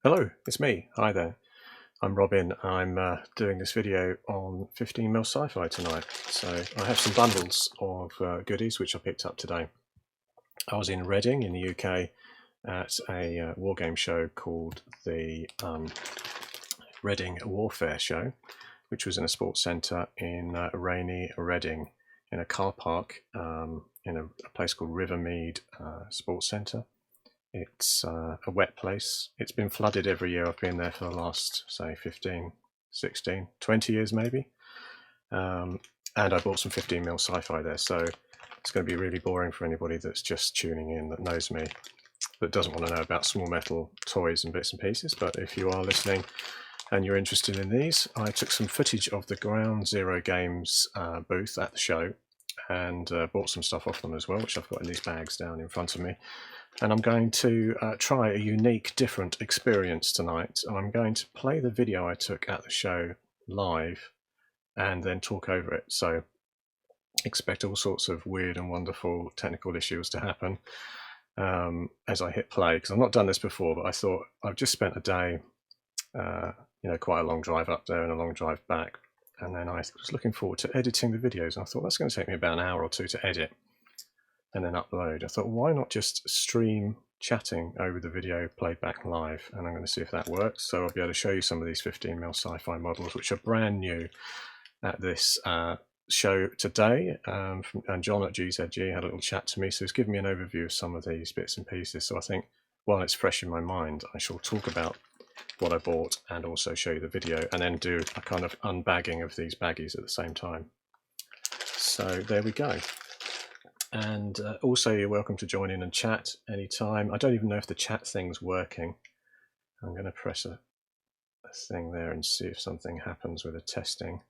Hello, it's me. Hi there. I'm Robin. I'm doing this video on 15mm Sci-Fi tonight. So I have some bundles of goodies which I picked up today. I was in Reading in the UK at a wargame show called the Reading Warfare Show, which was in a sports centre in rainy Reading in a car park in a place called Rivermead Sports Centre. It's a wet place. It's been flooded every year I've been there for the last, say, 15, 16, 20 years maybe. And I bought some 15mm Sci-Fi there, so it's going to be really boring for anybody that's just tuning in that knows me, that doesn't want to know about small metal toys and bits and pieces. But if you are listening and you're interested in these, I took some footage of the Ground Zero Games booth at the show and bought some stuff off them as well, which I've got in these bags down in front of me. And I'm going to try a unique, different experience tonight. I'm going to play the video I took at the show live and then talk over it. So expect all sorts of weird and wonderful technical issues to happen as I hit play, because I've not done this before, but I thought I've just spent a day, quite a long drive up there and a long drive back. And then I was looking forward to editing the videos. And I thought that's going to take me about an hour or two to edit and then upload. I thought, why not just stream chatting over the video played back live? And I'm going to see if that works. So I'll be able to show you some of these 15mm Sci-Fi models, which are brand new at this show today. And John at GZG had a little chat to me, so he's given me an overview of some of these bits and pieces. So I think while it's fresh in my mind, I shall talk about what I bought and also show you the video, and then do a kind of unbagging of these baggies at the same time. So there we go. And also, you're welcome to join in and chat anytime. I don't even know if the chat thing's working. I'm going to press a thing there and see if something happens with a testing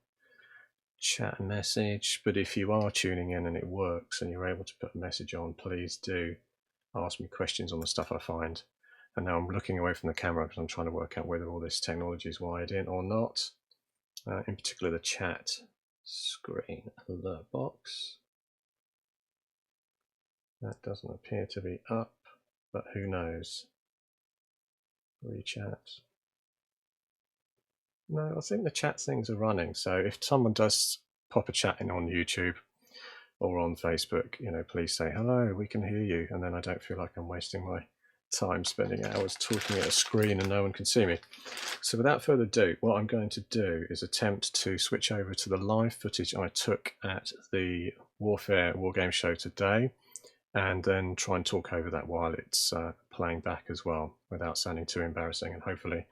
chat message. But if you are tuning in and it works and you're able to put a message on, please do ask me questions on the stuff I find. And now I'm looking away from the camera because I'm trying to work out whether all this technology is wired in or not. In particular, the chat screen alert box. That doesn't appear to be up, but who knows? Rechat. No, I think the chat things are running. So if someone does pop a chat in on YouTube or on Facebook, please say, hello, we can hear you. And then I don't feel like I'm wasting my time spending hours talking at a screen and no one can see me. So without further ado, what I'm going to do is attempt to switch over to the live footage I took at the Warfare Wargame show today, and then try and talk over that while it's playing back as well, without sounding too embarrassing, and hopefully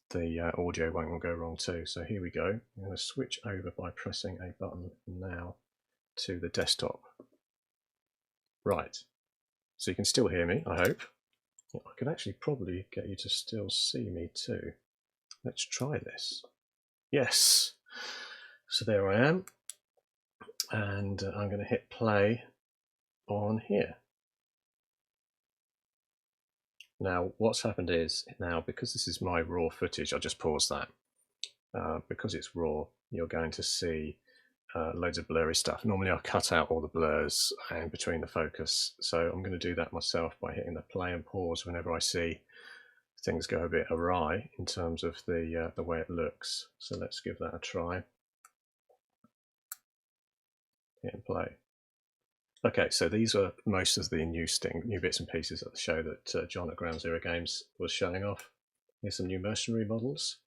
the audio won't go wrong too. So here we go. I'm going to switch over by pressing a button now to the desktop. Right, so you can still hear me, I hope. I could actually probably get you to still see me too. Let's try this. Yes, so there I am, and I'm going to hit play on here. Now what's happened is, now because this is my raw footage, I'll just pause that. Because it's raw, you're going to see loads of blurry stuff. Normally I cut out all the blurs and between the focus, so I'm going to do that myself by hitting the play and pause whenever I see things go a bit awry in terms of the way it looks. So let's give that a try. Hit and play. Okay, so these are most of the new bits and pieces at the show that John at Ground Zero Games was showing off. Here's some new mercenary models.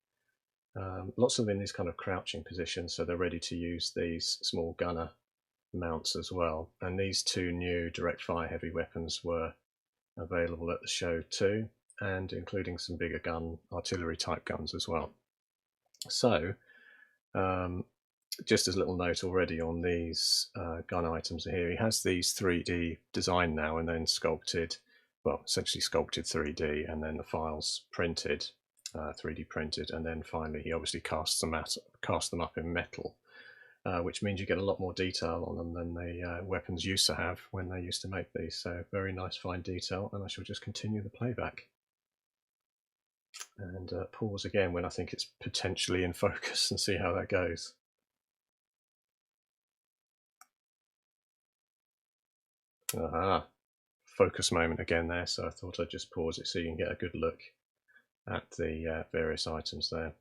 Lots of them in these kind of crouching positions, so they're ready to use these small gunner mounts as well. And these two new direct fire heavy weapons were available at the show too, and including some bigger artillery type guns as well. So just as a little note already on these gun items here, he has these 3D designed now and then sculpted, well, essentially sculpted 3D, and then the files printed, 3D printed, and then finally he obviously cast them up in metal, which means you get a lot more detail on them than the weapons used to have when they used to make these. So very nice fine detail, and I shall just continue the playback and pause again when I think it's potentially in focus and see how that goes. Aha, focus moment again there, so I thought I'd just pause it so you can get a good look at the various items there.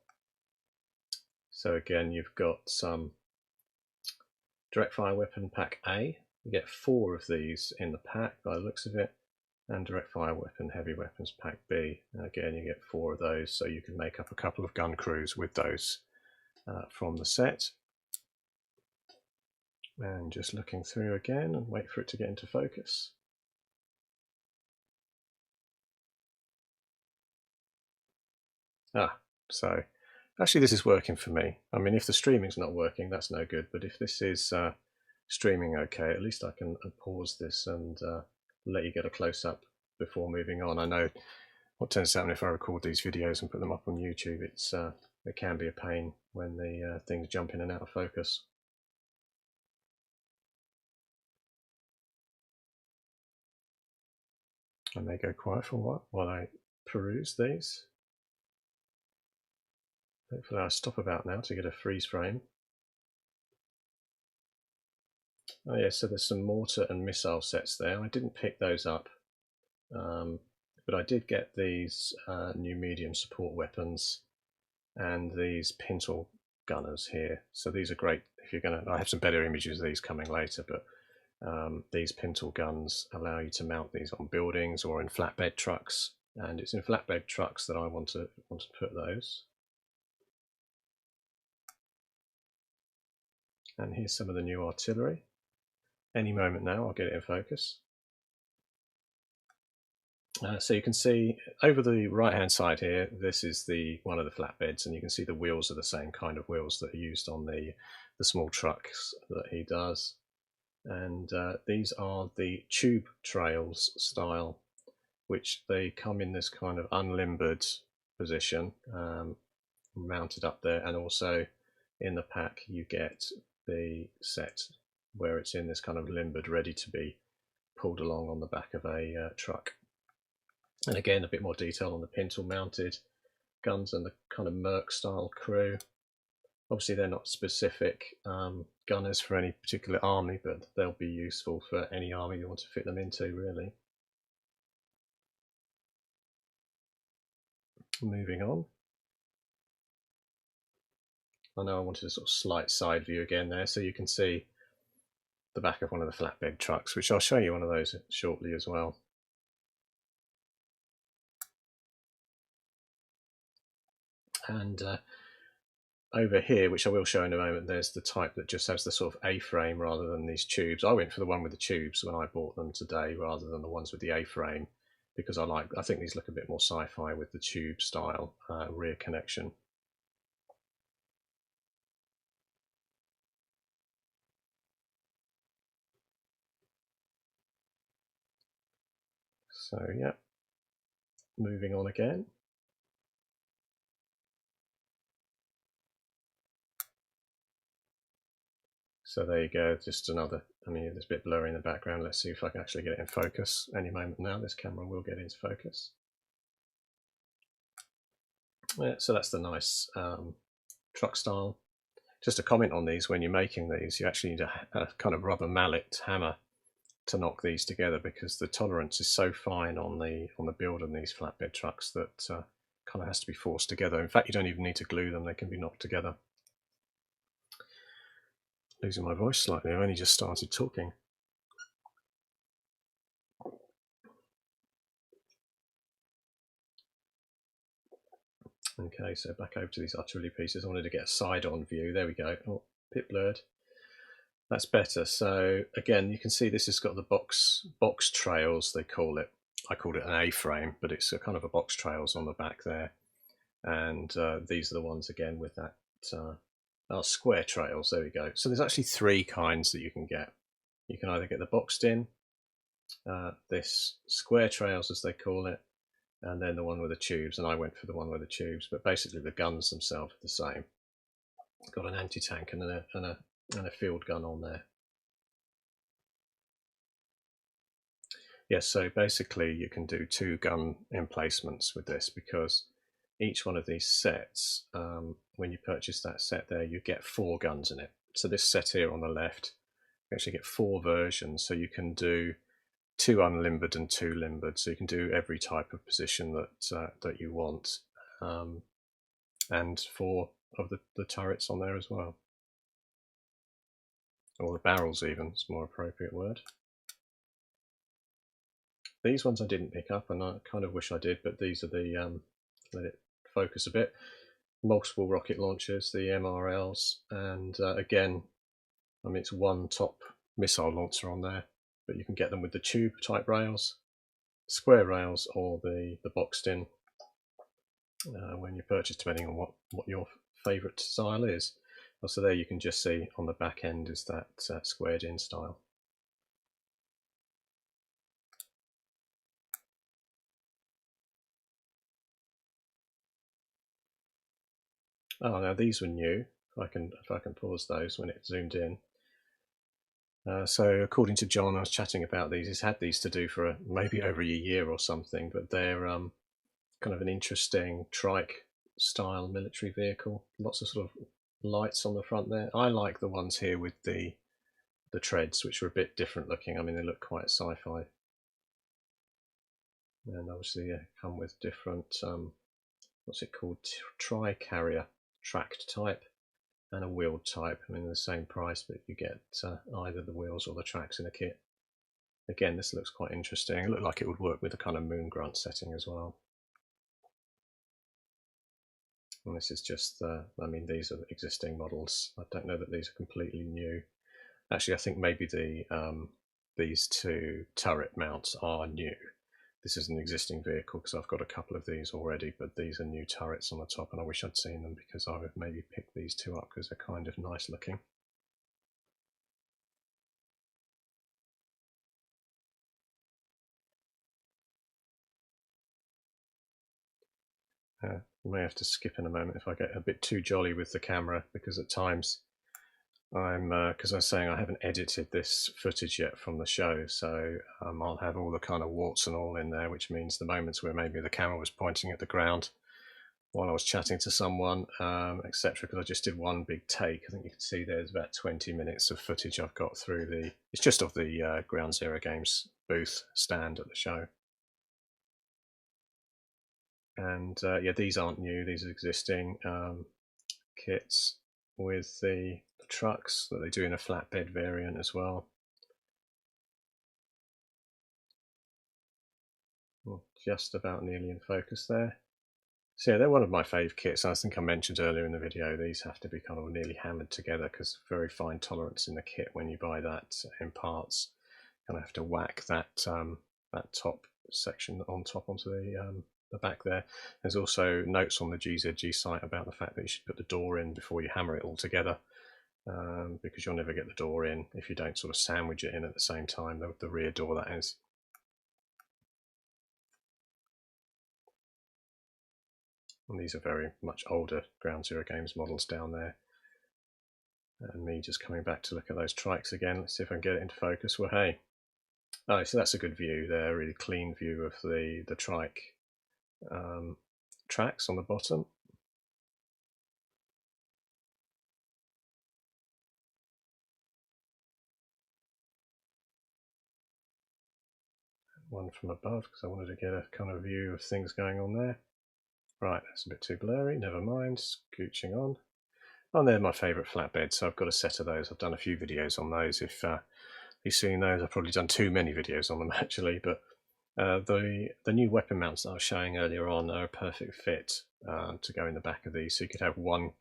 So again, you've got some direct fire weapon pack A. You get 4 of these in the pack by the looks of it, and direct fire weapon heavy weapons pack B. And again, you get 4 of those, so you can make up a couple of gun crews with those from the set. And just looking through again and wait for it to get into focus. So actually this is working for me. I mean, if the streaming's not working, that's no good, but if this is streaming okay, at least I can pause this and let you get a close-up before moving on. I know what tends to happen if I record these videos and put them up on YouTube, it can be a pain when the things jump in and out of focus. I may go quiet for a while while I peruse these. Hopefully I'll stop about now to get a freeze frame. Oh yeah, so there's some mortar and missile sets there. I didn't pick those up, but I did get these new medium support weapons and these pintle gunners here. So these are great if you're going to, I have some better images of these coming later, but these pintle guns allow you to mount these on buildings or in flatbed trucks, and it's in flatbed trucks that I want to put those. And here's some of the new artillery. Any moment now I'll get it in focus. So you can see over the right hand side here, this is one of the flatbeds, and you can see the wheels are the same kind of wheels that are used on the small trucks that he does. And these are the tube trails style, which they come in this kind of unlimbered position, mounted up there, and also in the pack you get the set where it's in this kind of limbered, ready to be pulled along on the back of a truck. And again, a bit more detail on the pintle mounted guns and the kind of Merc style crew. Obviously they're not specific gunners for any particular army, but they'll be useful for any army you want to fit them into, really. Moving on. I know I wanted a sort of slight side view again there, so you can see the back of one of the flatbed trucks, which I'll show you one of those shortly as well. And over here, which I will show in a moment, there's the type that just has the sort of A-frame rather than these tubes. I went for the one with the tubes when I bought them today rather than the ones with the A-frame, because I think these look a bit more sci-fi with the tube style rear connection. So yeah, moving on again. So there you go, just another, I mean, it's a bit blurry in the background. Let's see if I can actually get it in focus any moment now. This camera will get into focus. Yeah, so that's the nice truck style. Just a comment on these, when you're making these, you actually need a kind of rubber mallet hammer to knock these together, because the tolerance is so fine on the build on these flatbed trucks that kind of has to be forced together. In fact, you don't even need to glue them, they can be knocked together. Losing my voice slightly, I've only just started talking. Okay, so back over to these artillery pieces. I wanted to get a side-on view. There we go. Oh, a bit blurred. That's better. So again, you can see this has got the box trails, they call it. I called it an A-frame, but it's a kind of a box trails on the back there. And these are the ones again with that square trails. There we go. So there's actually 3 kinds that you can get. You can either get the boxed in, this square trails as they call it, and then the one with the tubes, and I went for the one with the tubes, but basically the guns themselves are the same. Got an anti-tank and a field gun on there. Yes, so basically you can do 2 gun emplacements with this, because each one of these sets, when you purchase that set there, you get 4 guns in it. So this set here on the left, you actually get 4 versions, so you can do 2 unlimbered and 2 limbered, so you can do every type of position that you want and 4 of the turrets on there as well. Or the barrels even, it's a more appropriate word. These ones I didn't pick up, and I kind of wish I did, but these are the, let it focus a bit, multiple rocket launchers, the MRLs, and again, I mean, it's one top missile launcher on there, but you can get them with the tube type rails, square rails, or the boxed in when you purchase, depending on what your favourite style is. So there you can just see on the back end is that squared in style. Oh, now these were new. If I can pause those when it's zoomed in. So according to John, I was chatting about these. He's had these to do for maybe over a year or something, but they're kind of an interesting trike style military vehicle. Lots of sort of lights on the front there. I like the ones here with the treads, which are a bit different looking. I mean, they look quite sci-fi, and obviously come with different what's it called, tri-carrier tracked type and a wheeled type. I mean, the same price, but you get either the wheels or the tracks in a kit. Again, this looks quite interesting. It looked like it would work with a kind of moon grunt setting as well. And this is just I mean, these are existing models. I don't know that these are completely new. Actually, I think maybe these 2 turret mounts are new. This is an existing vehicle because I've got a couple of these already, but these are new turrets on the top, and I wish I'd seen them because I would maybe pick these 2 up because they're kind of nice looking. I may have to skip in a moment if I get a bit too jolly with the camera, because at times because I was saying I haven't edited this footage yet from the show, so I'll have all the kind of warts and all in there, which means the moments where maybe the camera was pointing at the ground while I was chatting to someone, etc. Because I just did one big take. I think you can see there's about 20 minutes of footage I've got through it's just off the Ground Zero Games booth stand at the show. And yeah, these aren't new, these are existing kits with the trucks that they do in a flatbed variant as well. Just about nearly in focus there. So yeah, they're one of my fave kits. I think I mentioned earlier in the video, these have to be kind of nearly hammered together because very fine tolerance in the kit when you buy that in parts. Kind of have to whack that that top section on top onto the back there. There's also notes on the GZG site about the fact that you should put the door in before you hammer it all together, because you'll never get the door in if you don't sort of sandwich it in at the same time, the rear door that is. And these are very much older Ground Zero Games models down there. And me just coming back to look at those trikes again. Let's see if I can get it into focus. Well, hey. Oh, so that's a good view there, really clean view of the trike tracks on the bottom. One from above because I wanted to get a kind of view of things going on there. Right, that's a bit too blurry, never mind, scooching on. And they're my favourite flatbeds, so I've got a set of those. I've done a few videos on those. If you've seen those, I've probably done too many videos on them actually, but the new weapon mounts that I was showing earlier on are a perfect fit to go in the back of these. So you could have one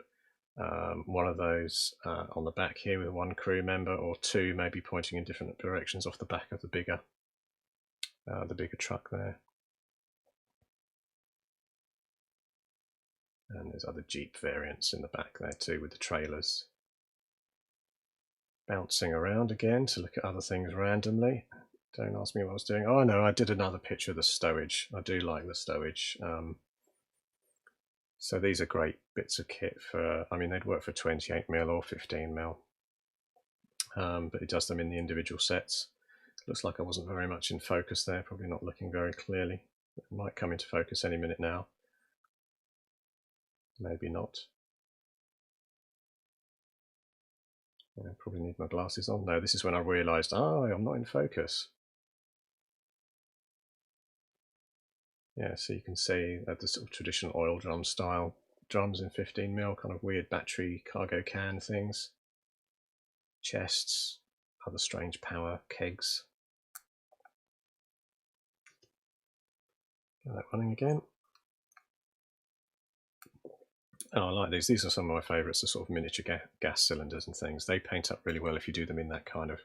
of those on the back here with one crew member, or 2 maybe pointing in different directions off the back of the bigger truck there. And there's other Jeep variants in the back there too with the trailers. Bouncing around again to look at other things randomly. Don't ask me what I was doing. Oh no, I did another picture of the stowage. I do like the stowage. So these are great bits of kit for, I mean, they'd work for 28mm or 15mm. But it does them in the individual sets. Looks like I wasn't very much in focus there, probably not looking very clearly. It might come into focus any minute now. Maybe not. I probably need my glasses on. No, this is when I realised, oh, I'm not in focus. Yeah, so you can see the sort of traditional oil drum style drums in 15mm, kind of weird battery cargo can things, chests, other strange power kegs. Get that running again. Oh, I like these. These are some of my favourites, the sort of miniature gas cylinders and things. They paint up really well if you do them in that kind of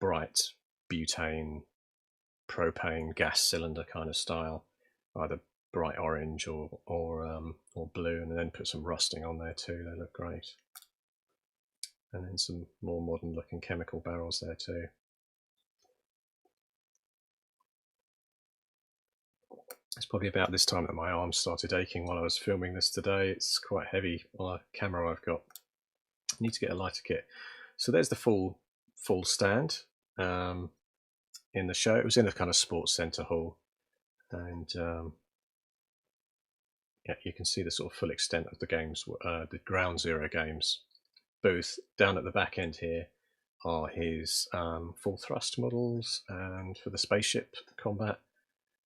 bright butane, propane gas cylinder kind of style, either bright orange or blue, and then put some rusting on there too. They look great. And then some more modern looking chemical barrels there too. It's probably about this time that my arms started aching while I was filming this today. It's quite heavy on a camera I've got. I need to get a lighter kit. So there's the full stand in the show. It was in a kind of sports centre hall, and yeah, you can see the sort of full extent of the games, the Ground Zero games booth. Down at the back end here are his full thrust models, and for the spaceship combat,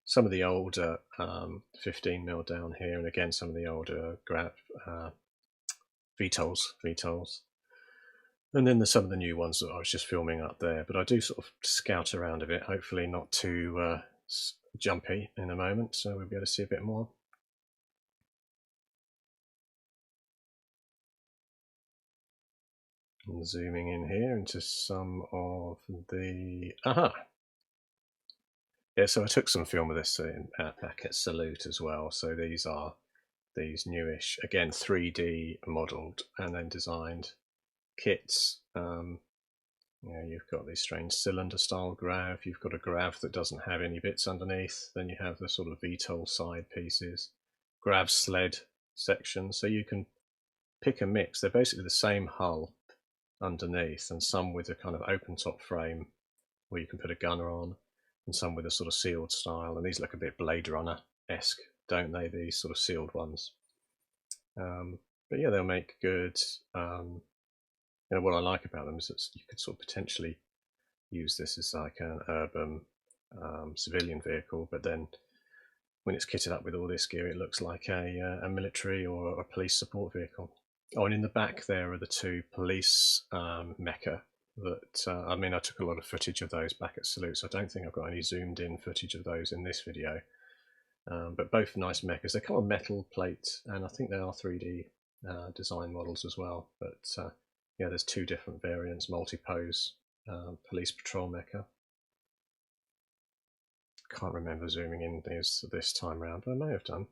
some of the older 15mm down here, and again some of the older VTOLs. And then there's some of the new ones that I was just filming up there, but I do sort of scout around a bit, hopefully not too jumpy in a moment, so we'll be able to see a bit more. And zooming in here into some of the... Yeah, so I took some film of this back at Salute as well. So these are these newish, again, 3D modelled and then designed kits. Yeah, you've got these strange cylinder style grav. You've got a grav that doesn't have any bits underneath. Then you have the sort of VTOL side pieces, grav sled section. So you can pick a mix. They're basically the same hull underneath, and some with a kind of open top frame where you can put a gunner on, and some with a sort of sealed style. And these look a bit Blade Runner-esque, don't they? These sort of sealed ones. But yeah, they'll make good. You know, what I like about them is that you could sort of potentially use this as like an urban civilian vehicle, but then when it's kitted up with all this gear, it looks like a military or a police support vehicle. Oh, and in the back there are the two police mecha that, I mean, I took a lot of footage of those back at Salute, so I don't think I've got any zoomed in footage of those in this video. But both nice mechas. They're kind of metal plate, and I think they are 3D design models as well. But yeah, there's two different variants, multi-pose police patrol mecha. Can't remember zooming in this time round, but I may have done.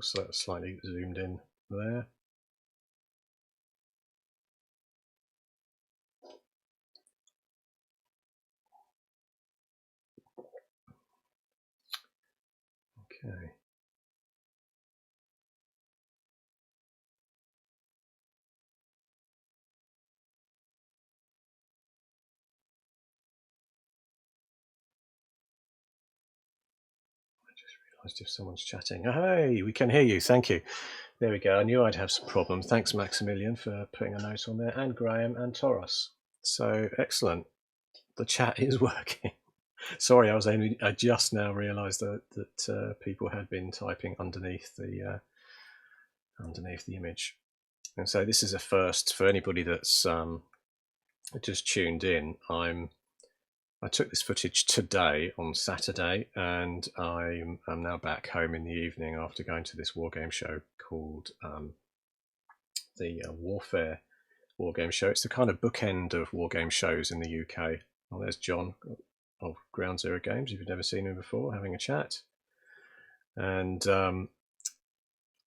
So slightly zoomed in there. Okay. If someone's chatting. Oh, hey, we can hear you. Thank you. There we go. I knew I'd have some problems. Thanks, Maximilian, for putting a note on there, and Graham and Taurus. So excellent. The chat is working. Sorry, I just now realised that people had been typing underneath the image, and so this is a first for anybody that's just tuned in. I took this footage today on Saturday, and I'm now back home in the evening after going to this wargame show called the Warfare Wargame Show. It's the kind of bookend of wargame shows in the UK. Well, there's John of Ground Zero Games, if you've never seen him before, having a chat. And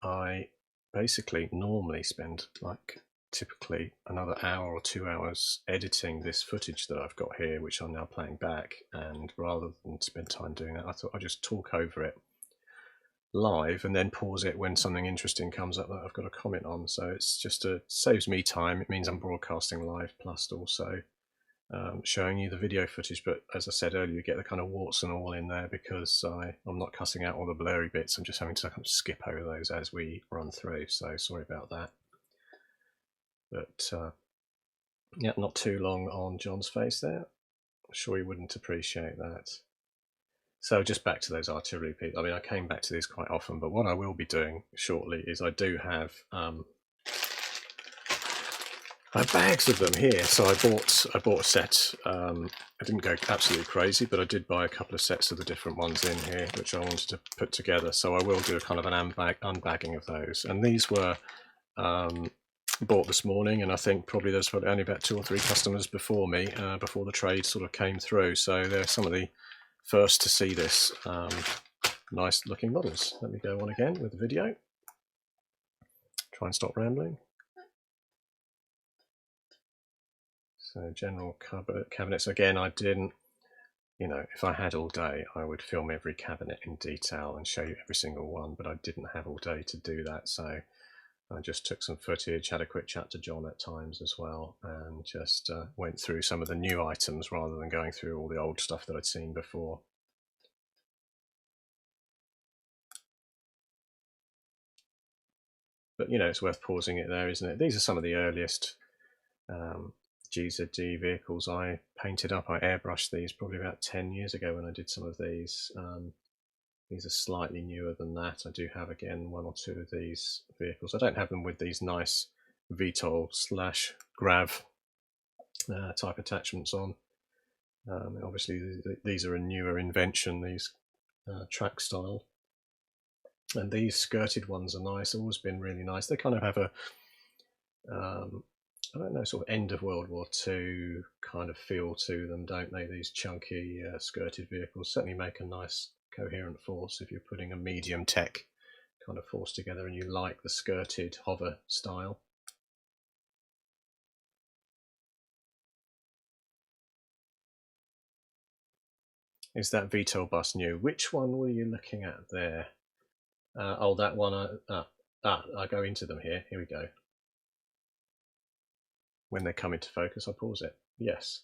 I basically normally spend like typically another hour or 2 hours editing this footage that I've got here, which I'm now playing back. And rather than spend time doing that, I thought I'd just talk over it live and then pause it when something interesting comes up that I've got a comment on. So it's just saves me time. It means I'm broadcasting live, plus also showing you the video footage. But as I said earlier, you get the kind of warts and all in there because I'm not cutting out all the blurry bits. I'm just having to kind of skip over those as we run through. So sorry about that. But yeah, not too long on John's face there. I'm sure he wouldn't appreciate that. So just back to those artillery pieces. I mean, I came back to these quite often, but what I will be doing shortly is I do have bags of them here. So I bought a set. I didn't go absolutely crazy, but I did buy a couple of sets of the different ones in here, which I wanted to put together. So I will do a kind of an unbagging of those. And these were bought this morning, and I think probably there's probably only about 2 or 3 customers before me, before the trade sort of came through. So they're some of the first to see this. Nice looking models. Let me go on again with the video. Try and stop rambling. So general cabinets. Again, I didn't, you know, if I had all day, I would film every cabinet in detail and show you every single one, but I didn't have all day to do that. So I just took some footage, had a quick chat to John at times as well, and just went through some of the new items rather than going through all the old stuff that I'd seen before. But, you know, it's worth pausing it there, isn't it? These are some of the earliest GZD vehicles I painted up. I airbrushed these probably about 10 years ago when I did some of these. These are slightly newer than that. I do have, again, 1 or 2 of these vehicles. I don't have them with these nice VTOL/grav type attachments on. Obviously, these are a newer invention, these track style. And these skirted ones are nice, always been really nice. They kind of have a, I don't know, sort of end of World War II kind of feel to them, don't they? These chunky skirted vehicles certainly make a nice coherent force if you're putting a medium tech kind of force together and you like the skirted hover style. Is that VTOL bus new? Which one were you looking at there? Oh, that one. I go into them here. Here we go. When they come into focus, I pause it. Yes.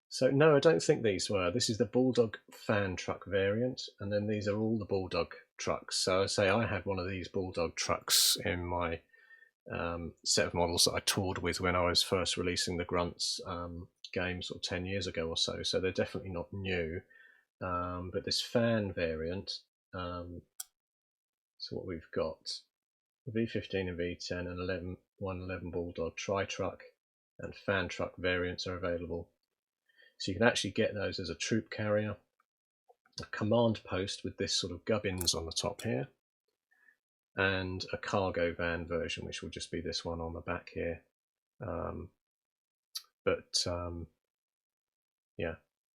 So no, I don't think these were. This is the Bulldog fan truck variant, and then these are all the Bulldog trucks. So I say I had one of these Bulldog trucks in my set of models that I toured with when I was first releasing the Grunts game sort of 10 years ago or so. So they're definitely not new. But this fan variant, so what we've got, V15 and V10 and 111 Bulldog tri-truck and fan truck variants are available. So you can actually get those as a troop carrier, a command post with this sort of gubbins on the top here, and a cargo van version, which will just be this one on the back here. Yeah,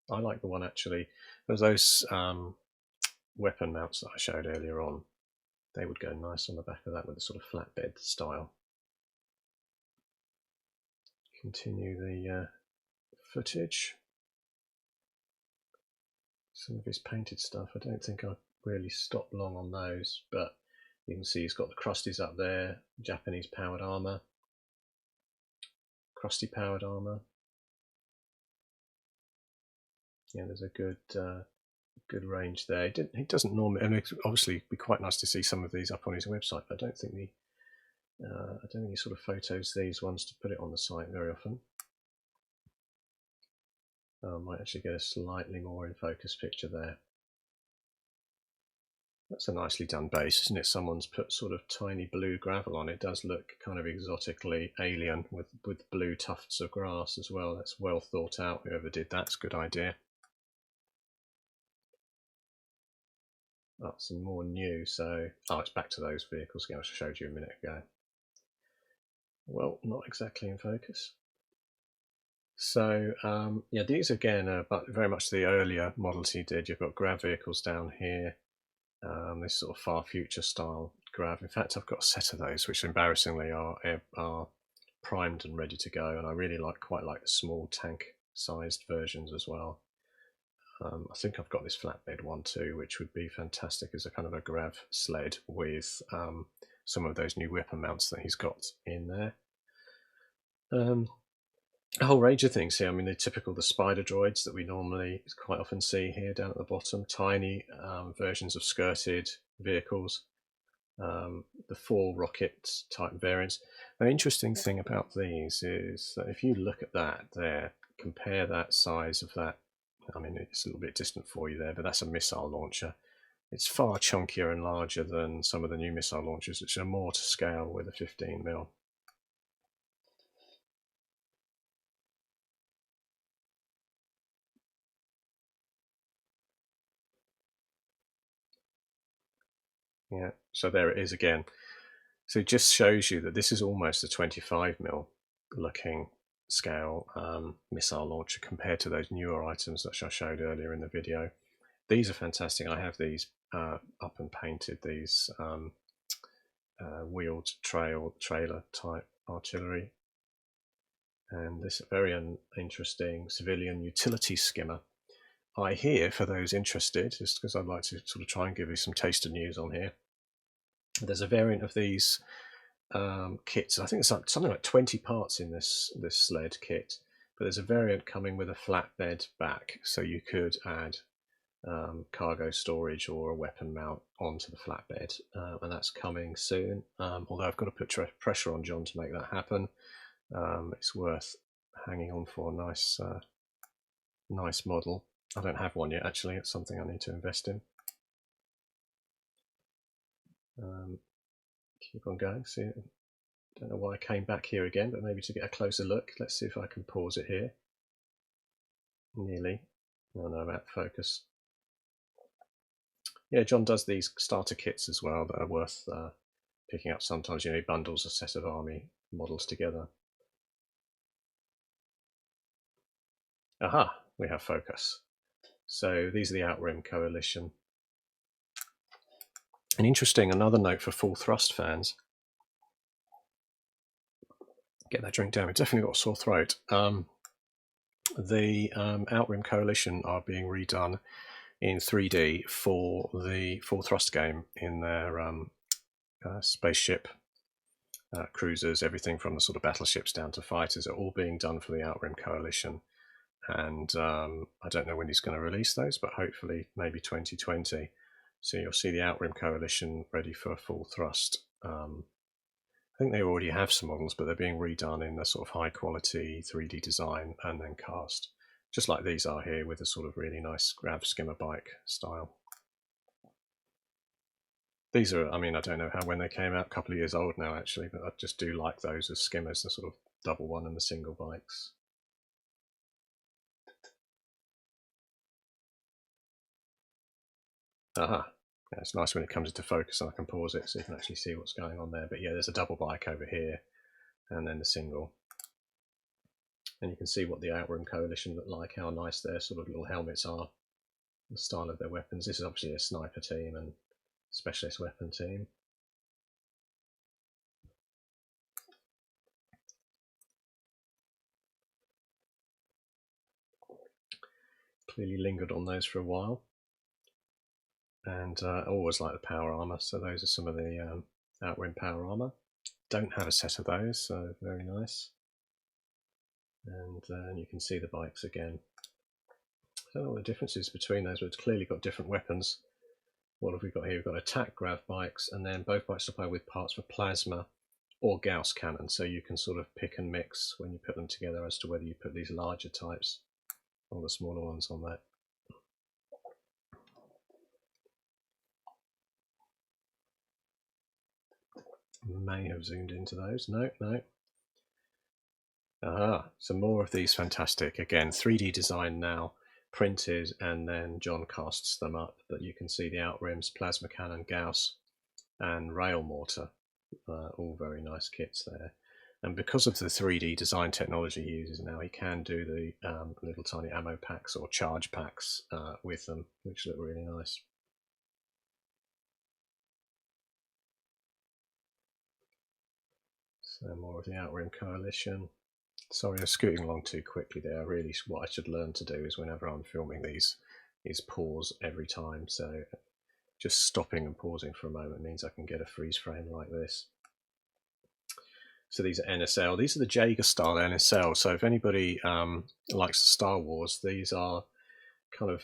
I like the one actually. There's those weapon mounts that I showed earlier on. They would go nice on the back of that with a sort of flatbed style. Continue the footage. Some of his painted stuff, I don't think I've really stopped long on those, but you can see he's got the crusties up there, Japanese powered armor, crusty powered armor. Yeah, there's a good range there. He doesn't normally, and obviously it'd be quite nice to see some of these up on his website, but I don't think he sort of photos these ones to put it on the site very often. Might actually get a slightly more in focus picture there. That's a nicely done base, isn't it? Someone's put sort of tiny blue gravel on it. It does look kind of exotically alien with blue tufts of grass as well. That's well thought out. Whoever did that's a good idea. Oh, some more new. So, it's back to those vehicles again I showed you a minute ago. Well, not exactly in focus. So, yeah, these again are very much the earlier models he did. You've got grav vehicles down here. This sort of far future style grav. In fact, I've got a set of those, which embarrassingly are primed and ready to go. And I really quite like the small tank-sized versions as well. I think I've got this flatbed one too, which would be fantastic as a kind of a grav sled with some of those new whipper mounts that he's got in there. A whole range of things here. I mean, the spider droids that we normally quite often see here down at the bottom, tiny versions of skirted vehicles, the 4 rocket type variants. The interesting thing about these is that if you look at that there, compare that size of that I memm, it's a little bit distant for you there, but that's a missile launcher. It's far chunkier and larger than some of the new missile launchers, which are more to scale with a 15mm. Yeah, so there it is again. So it just shows you that this is almost a 25mm looking scale missile launcher compared to those newer items that I showed earlier in the video. These are fantastic. I have these up and painted, these wheeled trailer type artillery. And this very interesting civilian utility skimmer. I hear, for those interested, just because I'd like to sort of try and give you some taster news on here, there's a variant of these kits. I think it's something like 20 parts in this sled kit, but there's a variant coming with a flatbed back, so you could add cargo storage or a weapon mount onto the flatbed, and that's coming soon. Although I've got to put pressure on John to make that happen. It's worth hanging on for. Nice, nice model. I don't have one yet, actually. It's something I need to invest in. Keep on going. See, don't know why I came back here again, but maybe to get a closer look. Let's see if I can pause it here. Nearly. Oh no, out of focus. Yeah, John does these starter kits as well that are worth picking up sometimes. You know, he bundles a set of army models together. Aha, we have focus. So these are the Outrim Coalition. And interesting, another note for full thrust fans. Get that drink down. We've definitely got a sore throat. The Outrim Coalition are being redone in 3D for the full thrust game in their spaceship, cruisers, everything from the sort of battleships down to fighters are all being done for the Outrim Coalition. And I don't know when he's going to release those, but hopefully maybe 2020. So you'll see the Outrim Coalition ready for full thrust. I think they already have some models, but they're being redone in the sort of high quality 3D design and then cast, just like these are here, with a sort of really nice grav skimmer bike style. These are, I mean, I don't know when they came out, a couple of years old now actually, but I just do like those as skimmers, the sort of double one and the single bikes. Aha, yeah, it's nice when it comes into focus and I can pause it so you can actually see what's going on there. But yeah, there's a double bike over here and then the single. And you can see what the Outrim Coalition look like, how nice their sort of little helmets are, the style of their weapons. This is obviously a sniper team and specialist weapon team. Clearly lingered on those for a while. And I always like the power armor, so those are some of the Outrim power armor. Don't have a set of those, so very nice. And you can see the bikes again. I don't know what the difference is between those, but it's clearly got different weapons. What have we got here? We've got attack grav bikes, and then both bikes supply with parts for plasma or Gauss cannon, so you can sort of pick and mix when you put them together as to whether you put these larger types or the smaller ones on that. May have zoomed into those. No. Aha, some more of these fantastic. Again, 3D design now, printed, and then John casts them up. But you can see the Outrims, plasma cannon, Gauss, and rail mortar. All very nice kits there. And because of the 3D design technology he uses now, he can do the little tiny ammo packs or charge packs with them, which look really nice. So more of the Outrim Coalition. Sorry, I'm scooting along too quickly there. Really, what I should learn to do is whenever I'm filming these is pause every time. So just stopping and pausing for a moment means I can get a freeze frame like this. So these are NSL. These are the Jaeger style NSL. So if anybody likes Star Wars, these are kind of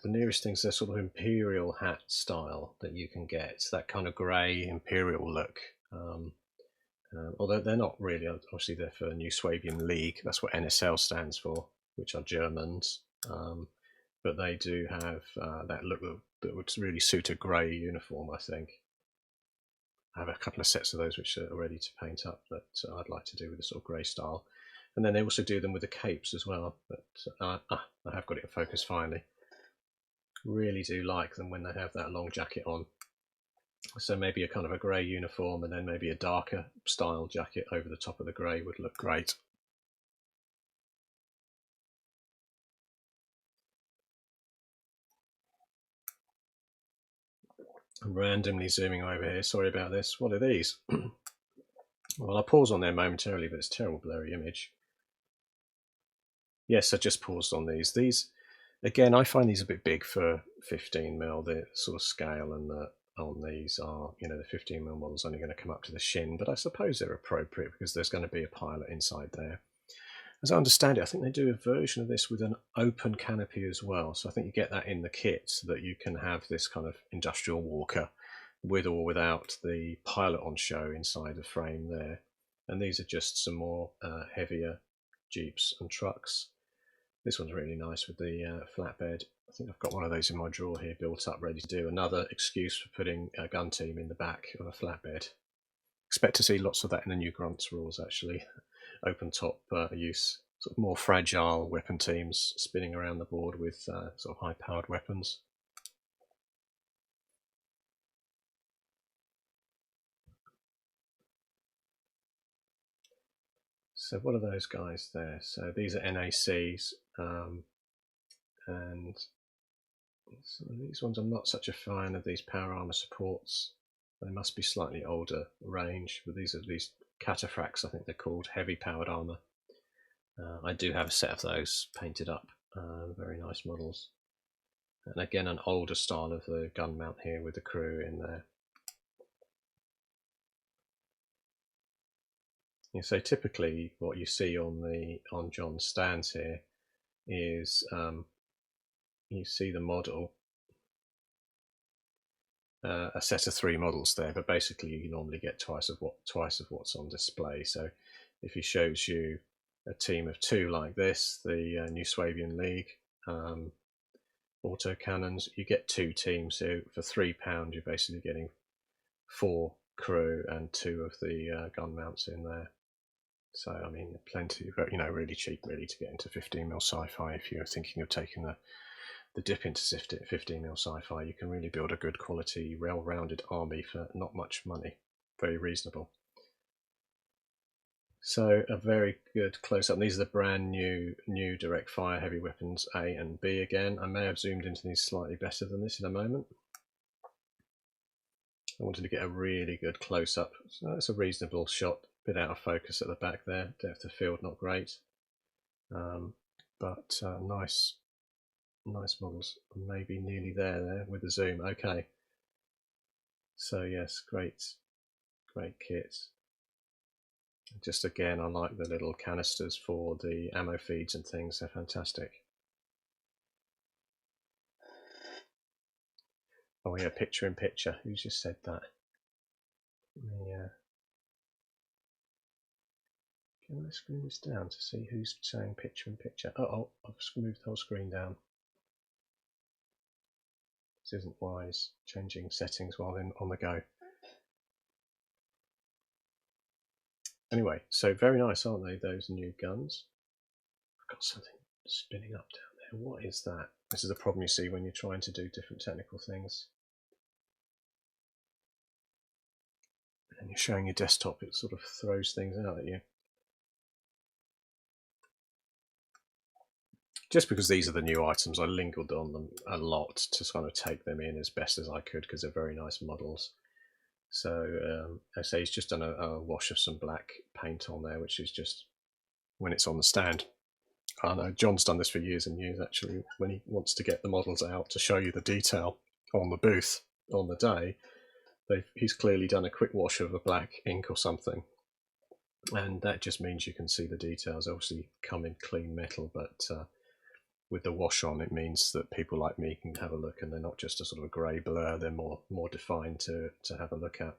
the nearest things. They're sort of Imperial hat style that you can get. It's that kind of grey Imperial look. Although they're not really, obviously they're for New Swabian League. That's what NSL stands for, which are Germans. but they do have that look that would really suit a grey uniform, I think. I have a couple of sets of those which are ready to paint up that I'd like to do with a sort of grey style. And then they also do them with the capes as well, but I have got it in focus finally. Really do like them when they have that long jacket on. So maybe a kind of a grey uniform and then maybe a darker style jacket over the top of the grey would look great. I'm randomly zooming over here, sorry about this. What are these? Well, I'll pause on there momentarily, but it's a terrible blurry image. Yes, I just paused on these. These, again, I find these a bit big for 15mm. The sort of scale and on these are, you know, the 15mm model's only going to come up to the shin, but I suppose they're appropriate because there's going to be a pilot inside there. As I understand it, I think they do a version of this with an open canopy as well. So I think you get that in the kit so that you can have this kind of industrial walker with or without the pilot on show inside the frame there. And these are just some more heavier Jeeps and trucks. This one's really nice with the flatbed. I think I've got one of those in my drawer here built up ready to do. Another excuse for putting a gun team in the back of a flatbed. Expect to see lots of that in the new grunts rules actually. Open top use, sort of more fragile weapon teams spinning around the board with sort of high powered weapons. So what are those guys there? So these are NACs, and so these ones I'm not such a fan of, these power armor supports. They must be slightly older range, but these are these cataphracts, I think they're called, heavy powered armor. I do have a set of those painted up, very nice models. And again, an older style of the gun mount here with the crew in there. Yeah, so typically what you see on John's stands here is you see the model, a set of 3 models there, but basically you normally get twice of what's on display. So if he shows you a team of 2 like this, the New Swabian League autocannons, you get 2 teams. So for £3 you're basically getting 4 crew and 2 of the gun mounts in there. So I mean, plenty, you know, really cheap really to get into 15mm sci-fi. If you're thinking of taking the dip into 15mm sci-fi, you can really build a good quality, well-rounded army for not much money. Very reasonable. So a very good close-up. These are the brand new direct fire heavy weapons A and B again. I may have zoomed into these slightly better than this in a moment. I wanted to get a really good close-up. So that's a reasonable shot. Bit out of focus at the back there. Depth of field not great, but nice models. Maybe nearly there with the zoom. Okay. So yes, great kit. Just again, I like the little canisters for the ammo feeds and things. They're fantastic. Oh yeah, picture in picture. Who just said that? Yeah. Can I scroll this down to see who's saying picture in picture? Oh, I've moved the whole screen down. This isn't wise, changing settings while on the go. Anyway, so very nice, aren't they, those new guns? I've got something spinning up down there. What is that? This is the problem you see when you're trying to do different technical things. And you're showing your desktop, it sort of throws things out at you. Just because these are the new items, I lingered on them a lot to kind of take them in as best as I could because they're very nice models. So I say he's just done a wash of some black paint on there, which is just when it's on the stand. I know John's done this for years and years actually. When he wants to get the models out to show you the detail on the booth on the day, he's clearly done a quick wash of a black ink or something, and that just means you can see the details. Obviously come in clean metal, but with the wash on, it means that people like me can have a look, and they're not just a sort of a grey blur. They're more defined to have a look at.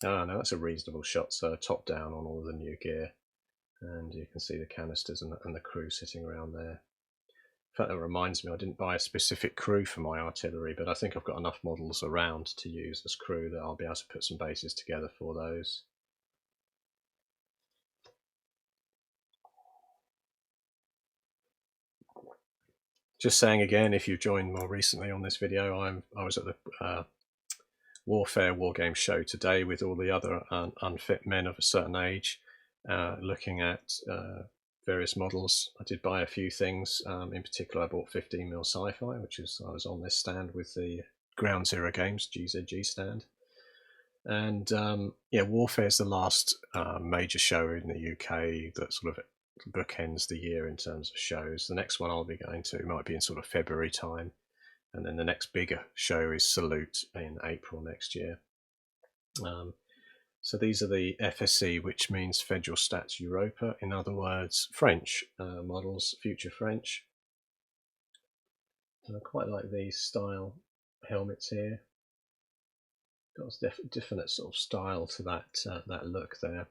Ah, no, that's a reasonable shot. So top down on all of the new gear. and you can see the canisters and the crew sitting around there. In fact, that reminds me, I didn't buy a specific crew for my artillery, but I think I've got enough models around to use as crew that I'll be able to put some bases together for those. Just saying again, if you've joined more recently on this video, I was at the Warfare Wargame show today with all the other unfit men of a certain age, looking at various models. I did buy a few things. In particular, I bought 15mm SCI-FI, which is I was on this stand with the Ground Zero Games GZG stand. And yeah, Warfare is the last major show in the UK that sort of bookends the year in terms of shows. The next one I'll be going to might be in sort of February time, and then the next bigger show is Salute in April next year. So these are the FSC, which means Federal Stats Europa, in other words, French models, future French. And I quite like these style helmets here. Got a definite sort of style to that look there.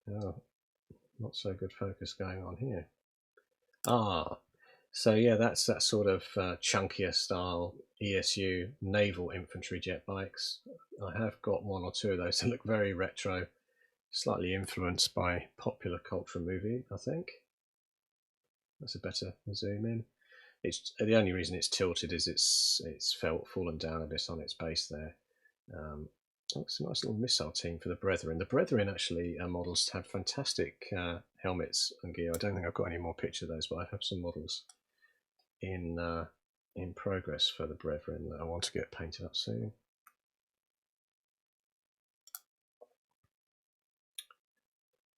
Oh, not so good focus going on here. So yeah, that's that sort of chunkier style ESU naval infantry jet bikes. I have got one or two of those that look very retro, slightly influenced by popular culture movie, I think. That's a better zoom in. It's the only reason it's tilted is it's fallen down a bit on its base there. It's a nice little missile team for the Brethren. The Brethren actually models have fantastic helmets and gear. I don't think I've got any more pictures of those, but I have some models in progress for the Brethren that I want to get painted up soon.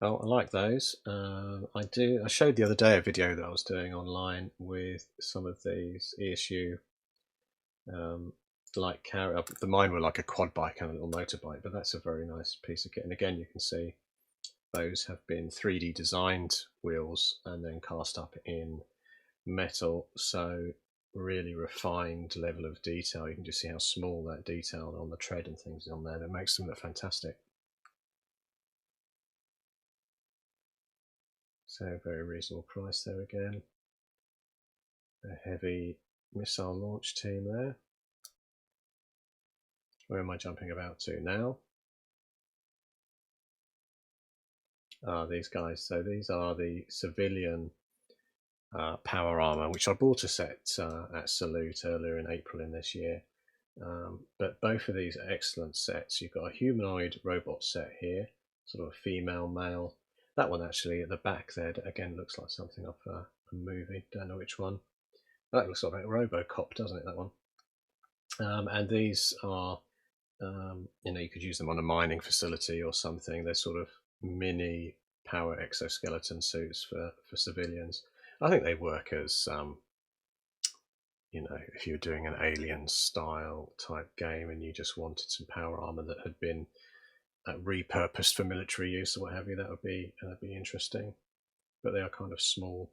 Oh, I like those. I showed the other day a video that I was doing online with some of these ESU like carry up. The mine were like a quad bike and a little motorbike, but that's a very nice piece of kit. And again, you can see those have been 3D designed wheels and then cast up in metal, so really refined level of detail. You can just see how small that detail on the tread and things on there that makes them look fantastic. So very reasonable price there again. A heavy missile launch team there. Where am I jumping about to now? These guys. So these are the civilian power armor, which I bought a set at Salute earlier in April in this year. But both of these are excellent sets. You've got a humanoid robot set here, sort of female, male. That one actually at the back there, again, looks like something off a movie. Don't know which one. That looks like Robocop, doesn't it, that one? And these are, you could use them on a mining facility or something. They're sort of mini power exoskeleton suits for civilians. I think they work as, if you're doing an alien style type game and you just wanted some power armor that had been repurposed for military use or what have you, that'd be interesting. But they are kind of small.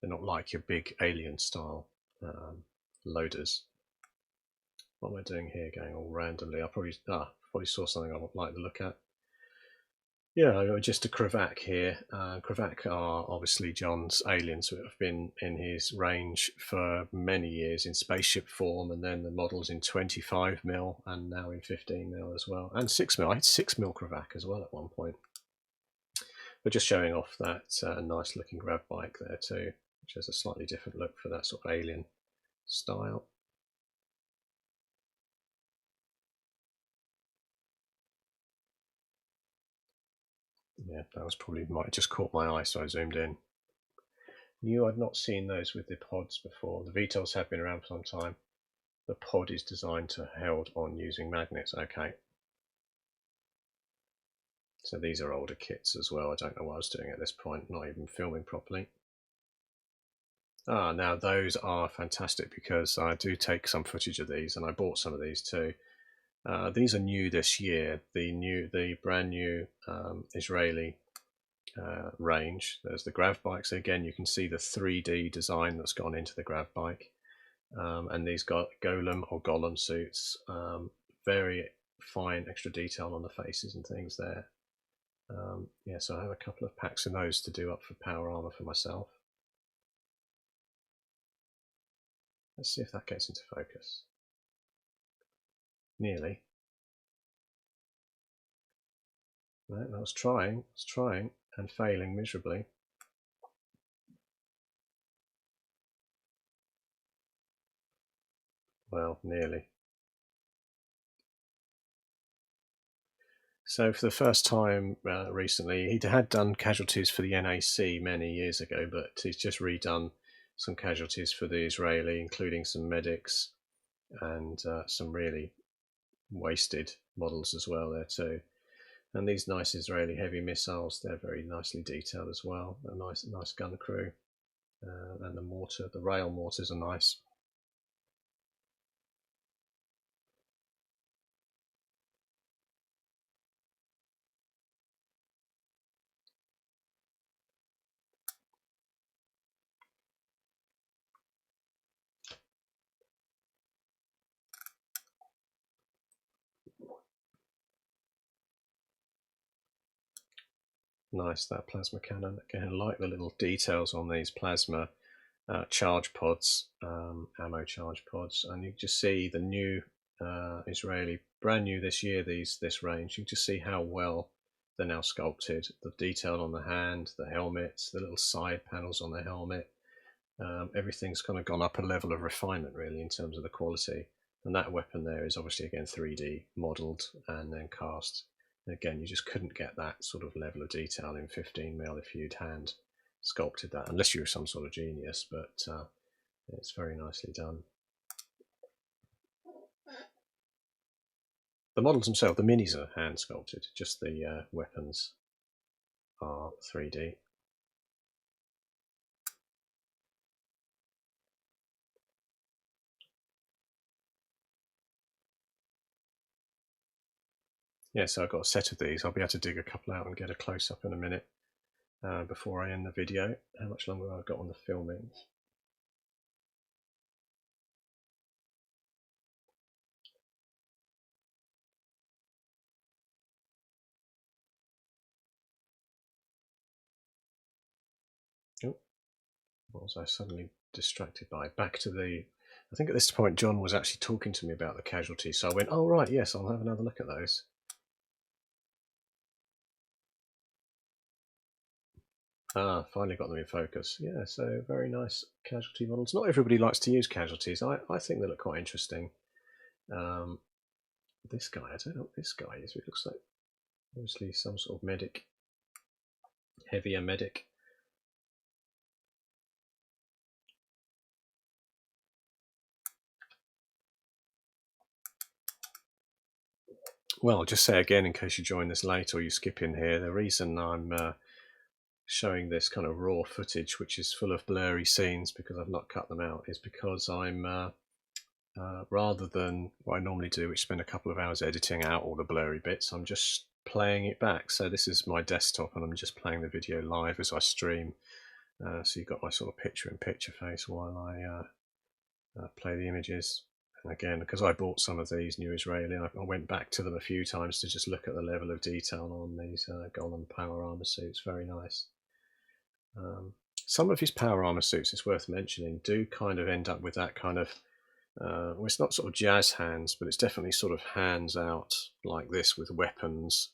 They're not like your big alien style loaders. What am I doing here? Going all randomly. I probably saw something I would like to look at. Yeah, just a Kravac here. Kravac are obviously John's aliens that have been in his range for many years in spaceship form, and then the models in 25mm and now in 15mm as well, and 6mm. I had 6mm Kravac as well at one point. But just showing off that nice looking grav bike there too, which has a slightly different look for that sort of alien style. Yeah, that was probably might have just caught my eye, so I zoomed in. Knew I'd not seen those with the pods before. The VTOLs have been around for some time. The pod is designed to held on using magnets. Okay. So these are older kits as well. I don't know what I was doing at this point, not even filming properly. Now those are fantastic because I do take some footage of these, and I bought some of these too. These are new this year. The brand new Israeli range. There's the grav bikes. Again, you can see the 3D design that's gone into the grav bike. And these got golem or golem suits, very fine extra detail on the faces and things there. Yeah, so I have a couple of packs of those to do up for power armor for myself. Let's see if that gets into focus. Nearly. No, I was trying and failing miserably. Well, nearly. So for the first time recently, he had done casualties for the NAC many years ago, but he's just redone some casualties for the Israeli, including some medics and some really wasted models as well there too. And these nice Israeli heavy missiles, they're very nicely detailed as well. A nice gun crew. And the rail mortars are nice. Nice, that plasma cannon. Again, I like the little details on these plasma charge pods, ammo charge pods, and you just see the new Israeli, brand new this year, this range. You just see how well they're now sculpted. The detail on the hand, the helmets, the little side panels on the helmet, everything's kind of gone up a level of refinement really in terms of the quality. And that weapon there is obviously again 3D modeled and then cast. And again, you just couldn't get that sort of level of detail in 15mm if you'd hand sculpted that, unless you were some sort of genius, but it's very nicely done. The models themselves, the minis are hand sculpted, just the weapons are 3D. Yeah, so I've got a set of these. I'll be able to dig a couple out and get a close-up in a minute before I end the video. How much longer have I got on the filming? Oh, what was I suddenly distracted by? Back to the... I think at this point John was actually talking to me about the casualties, so I went, oh right, yes, I'll have another look at those. Ah, finally got them in focus. Yeah, so very nice casualty models. Not everybody likes to use casualties. I think they look quite interesting. This guy, I don't know what this guy is. It looks like obviously some sort of medic, heavier medic. Well, I'll just say again, in case you join us late or you skip in here, the reason I'm showing this kind of raw footage, which is full of blurry scenes because I've not cut them out, is because I'm rather than what I normally do, which spend a couple of hours editing out all the blurry bits, I'm just playing it back. So this is my desktop and I'm just playing the video live as I stream. So you've got my sort of picture-in-picture face while I play the images. And again, because I bought some of these new Israeli, I went back to them a few times to just look at the level of detail on these golem power armor suits. Very nice. Some of his power armor suits, it's worth mentioning, do kind of end up with that kind of well, it's not sort of jazz hands, but it's definitely sort of hands out like this with weapons,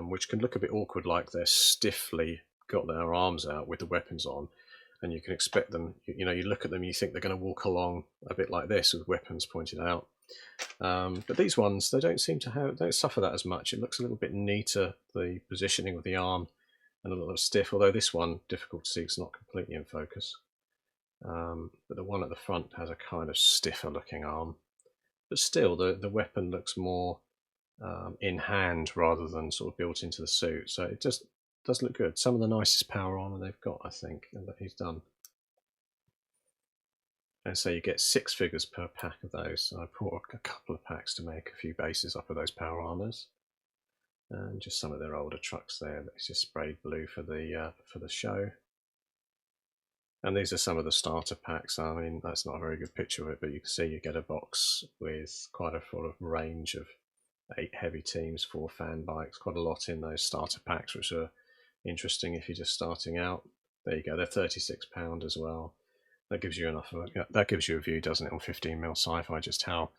which can look a bit awkward, like they're stiffly got their arms out with the weapons on, and you can expect them. You know, you look at them, you think they're going to walk along a bit like this with weapons pointed out. But these ones, they don't seem to have, don't suffer that as much. It looks a little bit neater, the positioning of the arm, and a little stiff. Although this one, difficult to see, it's not completely in focus. But the one at the front has a kind of stiffer looking arm. But still, the weapon looks more in hand rather than sort of built into the suit. So it just does look good. Some of the nicest power armor they've got, I think, that he's done. And so you get 6 figures per pack of those. So I bought a couple of packs to make a few bases up of those power armors. And just some of their older trucks there. That's just sprayed blue for the show. And these are some of the starter packs. I mean, that's not a very good picture of it, but you can see you get a box with quite a sort of range of 8 heavy teams, 4 fan bikes, quite a lot in those starter packs, which are interesting if you're just starting out. There you go, they're £36 as well. That gives you enough. That gives you a view, doesn't it, on 15mm Sci-Fi, just how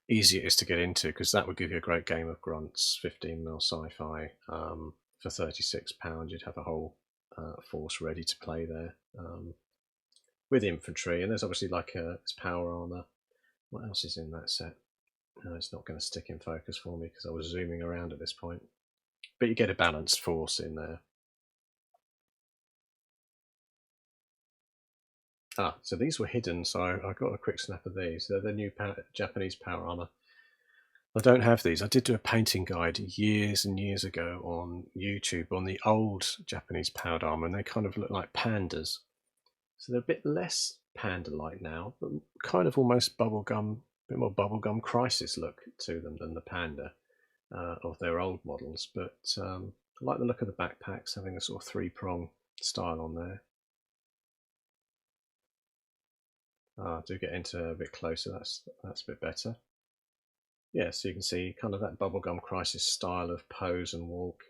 easy it is to get into, because that would give you a great game of grunts. 15mm Sci-Fi for £36, you'd have a whole force ready to play there with infantry, and there's obviously like it's power armor. What else is in that set? No, it's not going to stick in focus for me because I was zooming around at this point. But you get a balanced force in there. Ah, so these were hidden, so I got a quick snap of these. They're the new Japanese power armor. I don't have these. I did do a painting guide years and years ago on YouTube on the old Japanese powered armor, and they kind of look like pandas. So they're a bit less panda-like now, but kind of almost bubblegum, a bit more bubblegum crisis look to them than the panda of their old models. But I like the look of the backpacks, having a sort of 3-prong style on there. Do get into a bit closer, that's a bit better. Yeah, so you can see kind of that bubblegum crisis style of pose and walk.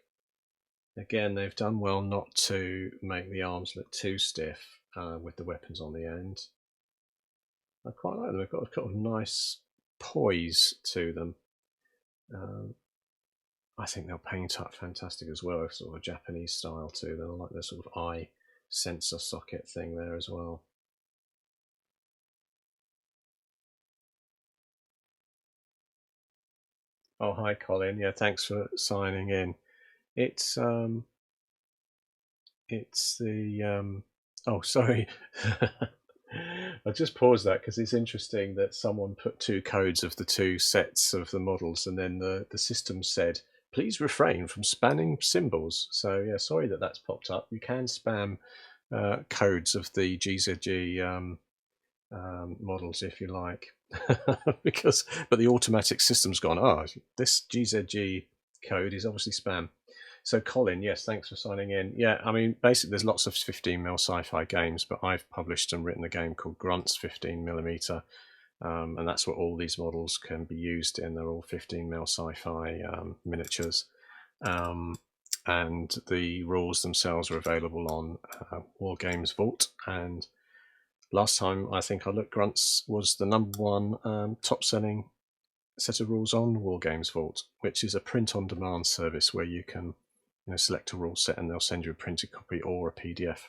Again, they've done well not to make the arms look too stiff with the weapons on the end. I quite like them. They've got a kind of nice poise to them. I think they'll paint up fantastic as well, sort of a Japanese style to them. I like the sort of eye sensor socket thing there as well. Oh, hi, Colin. Yeah, thanks for signing in. It's the oh, sorry. I just paused that because it's interesting that someone put 2 codes of the 2 sets of the models, and then the system said, please refrain from spamming symbols. So yeah, sorry that that's popped up. You can spam codes of the GZG models if you like, but the automatic system's gone, oh, this GZG code is obviously spam. So Colin, yes, thanks for signing in. Yeah, I mean, basically there's lots of 15mm Sci-Fi games, but I've published and written a game called Grunts 15mm, and that's what all these models can be used in. They're all 15mm Sci-Fi miniatures, and the rules themselves are available on War Games Vault. And last time I think I looked, Grunts was the #1 top-selling set of rules on War Games Vault, which is a print-on-demand service where you can select a rule set and they'll send you a printed copy or a PDF.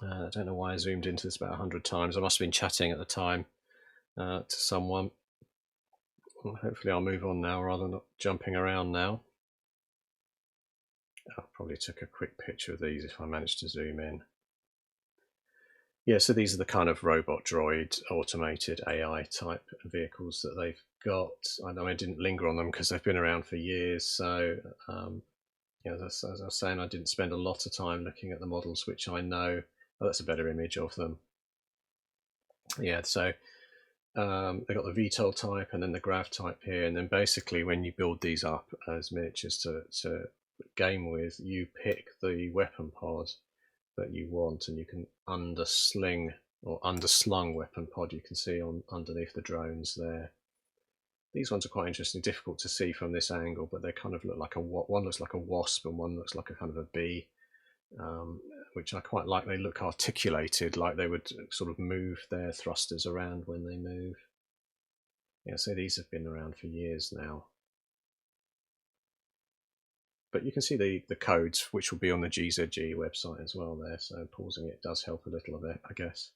I don't know why I zoomed into this about 100 times. I must have been chatting at the time to someone. Well, hopefully I'll move on now rather than not jumping around now. I probably took a quick picture of these if I managed to zoom in. Yeah, so these are the kind of robot droid automated AI type vehicles that they've got. I know I didn't linger on them because they've been around for years. So, as I was saying, I didn't spend a lot of time looking at the models, which I know. Oh, that's a better image of them. Yeah, so they've got the VTOL type and then the grav type here. And then basically when you build these up as miniatures to game with, you pick the weapon pod that you want, and you can undersling or underslung weapon pod you can see on underneath the drones there. These ones are quite interesting, difficult to see from this angle, but they kind of look like one looks like a wasp and one looks like a kind of a bee, which I quite like. They look articulated, like they would sort of move their thrusters around when they move. Yeah, so these have been around for years now. But you can see the codes, which will be on the GZG website as well there, so pausing it does help a little bit, I guess.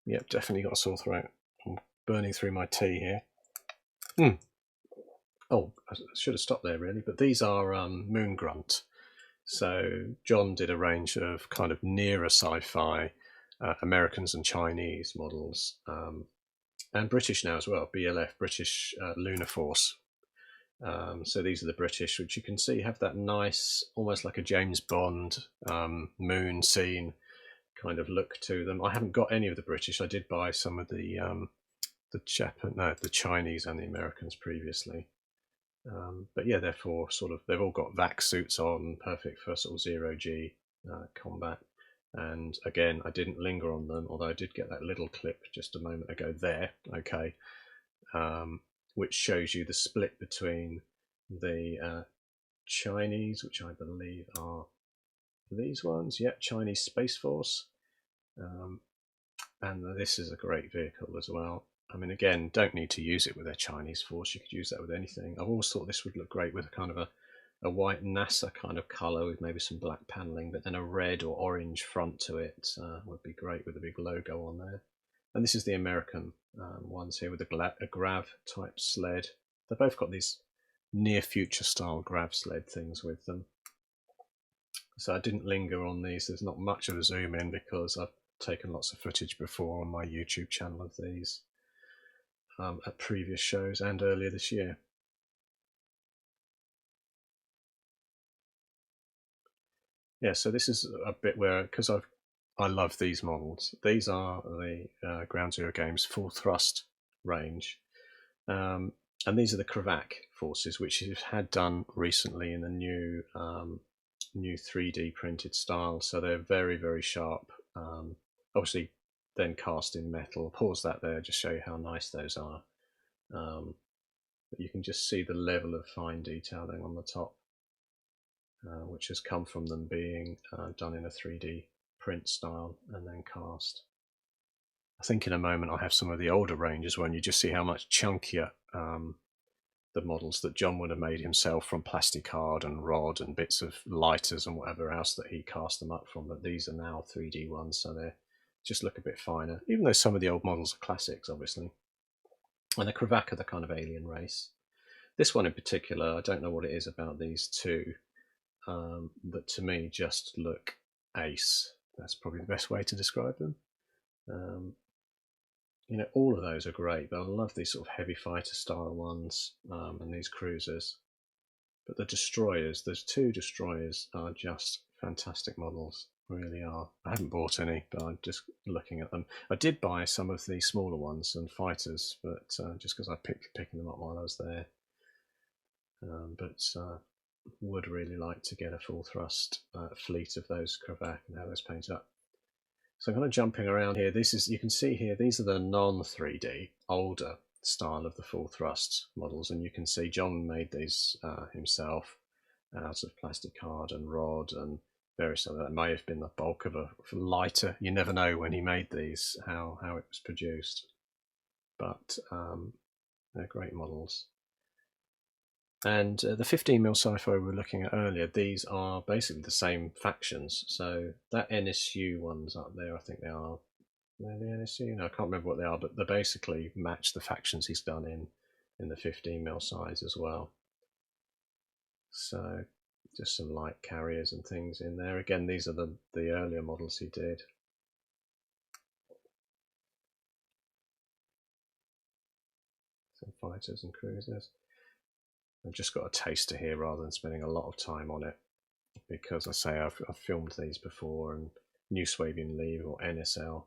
Yep, definitely got a sore throat. I'm burning through my tea here. Oh, I should have stopped there really, but these are Moon Grunt. So John did a range of kind of nearer sci-fi Americans and Chinese models, and British now as well, BLF, British Lunar Force. So these are the British, which you can see have that nice, almost like a James Bond moon scene kind of look to them. I haven't got any of the British. I did buy some of the Chinese and the Americans previously. But yeah, therefore, sort of, they've all got vac suits on, perfect for sort of zero-G combat. And again, I didn't linger on them, although I did get that little clip just a moment ago there, okay, which shows you the split between the Chinese, which I believe are these ones, yeah, Chinese Space Force, and this is a great vehicle as well. I mean, again, don't need to use it with their Chinese force. You could use that with anything. I've always thought this would look great with a kind of a white NASA kind of colour with maybe some black panelling, but then a red or orange front to it would be great with a big logo on there. And this is the American ones here with a grav type sled. They've both got these near future style grav sled things with them. So I didn't linger on these. There's not much of a zoom in because I've taken lots of footage before on my YouTube channel of these at previous shows and earlier this year. Yeah, so this is a bit where, because I love these models. These are the Ground Zero Games full thrust range, and these are the Kravac forces, which you've had done recently in the new 3D printed style. So they're very, very sharp. Obviously, then cast in metal. Pause that there, just show you how nice those are. But you can just see the level of fine detailing on the top, which has come from them being done in a 3D print style and then cast. I think in a moment I'll have some of the older range as well, and you just see how much chunkier the models that John would have made himself from plastic card and rod and bits of lighters and whatever else that he cast them up from, but these are now 3D ones, so they just look a bit finer, even though some of the old models are classics, obviously. And the Kravac are the kind of alien race. This one in particular, I don't know what it is about these two, that to me just look ace. That's probably the best way to describe them. You know, all of those are great, but I love these sort of heavy fighter style ones and these cruisers. But the destroyers, those two destroyers are just fantastic models, really are. I haven't bought any, but I'm just looking at them. I did buy some of the smaller ones and fighters, but just because I picking them up while I was there. But would really like to get a full thrust fleet of those Kravac and have those painted up. So I'm kind of jumping around here. This is, you can see here, these are the non-3D, older style of the full thrust models, and you can see John made these himself out of plastic card and rod and various other. That may have been the bulk of a lighter. You never know when he made these how it was produced, but they're great models. And the 15mm Sci-Fi we were looking at earlier, these are basically the same factions. So that NSU one's up there, I think they are. They're the NSU? No, I can't remember what they are, but they basically match the factions he's done in the 15mm size as well. So just some light carriers and things in there. Again, these are the earlier models he did. Some fighters and cruisers. I've just got a taster here rather than spending a lot of time on it, because I say I've filmed these before, and New Swabian League or NSL,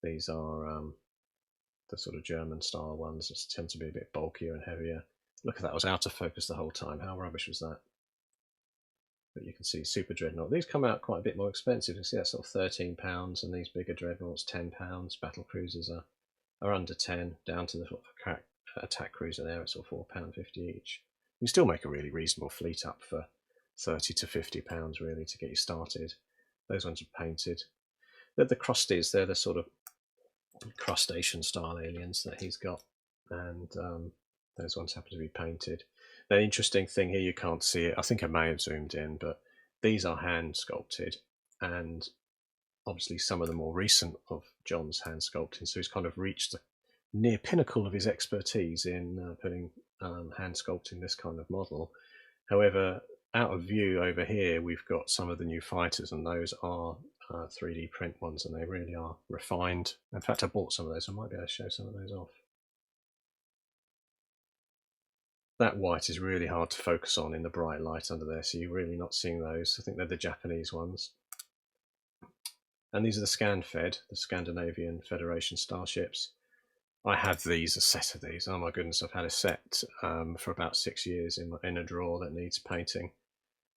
these are the sort of German style ones that tend to be a bit bulkier and heavier. Look at that, I was out of focus the whole time. How rubbish was that? But you can see Super Dreadnought. These come out quite a bit more expensive. You can see that's sort of £13, and these bigger Dreadnoughts £10. Battle cruisers are under 10, down to the sort of attack cruiser there at sort of £4.50 each. You can still make a really reasonable fleet up for £30 to £50 really to get you started. Those ones are painted. They're the crusties. They're the sort of crustacean style aliens that he's got, and those ones happen to be painted. The interesting thing here, you can't see it. I think I may have zoomed in, but these are hand sculpted, and obviously some of the more recent of John's hand sculpting. So he's kind of reached the near pinnacle of his expertise in putting hand sculpting this kind of model. However, out of view over here, we've got some of the new fighters, and those are 3D print ones, and they really are refined. In fact, I bought some of those. I might be able to show some of those off. That white is really hard to focus on in the bright light under there, so you're really not seeing those. I think they're the Japanese ones. And these are the ScanFed, the Scandinavian Federation Starships. I have these, a set of these. Oh my goodness, I've had a set for about 6 years in a drawer that needs painting.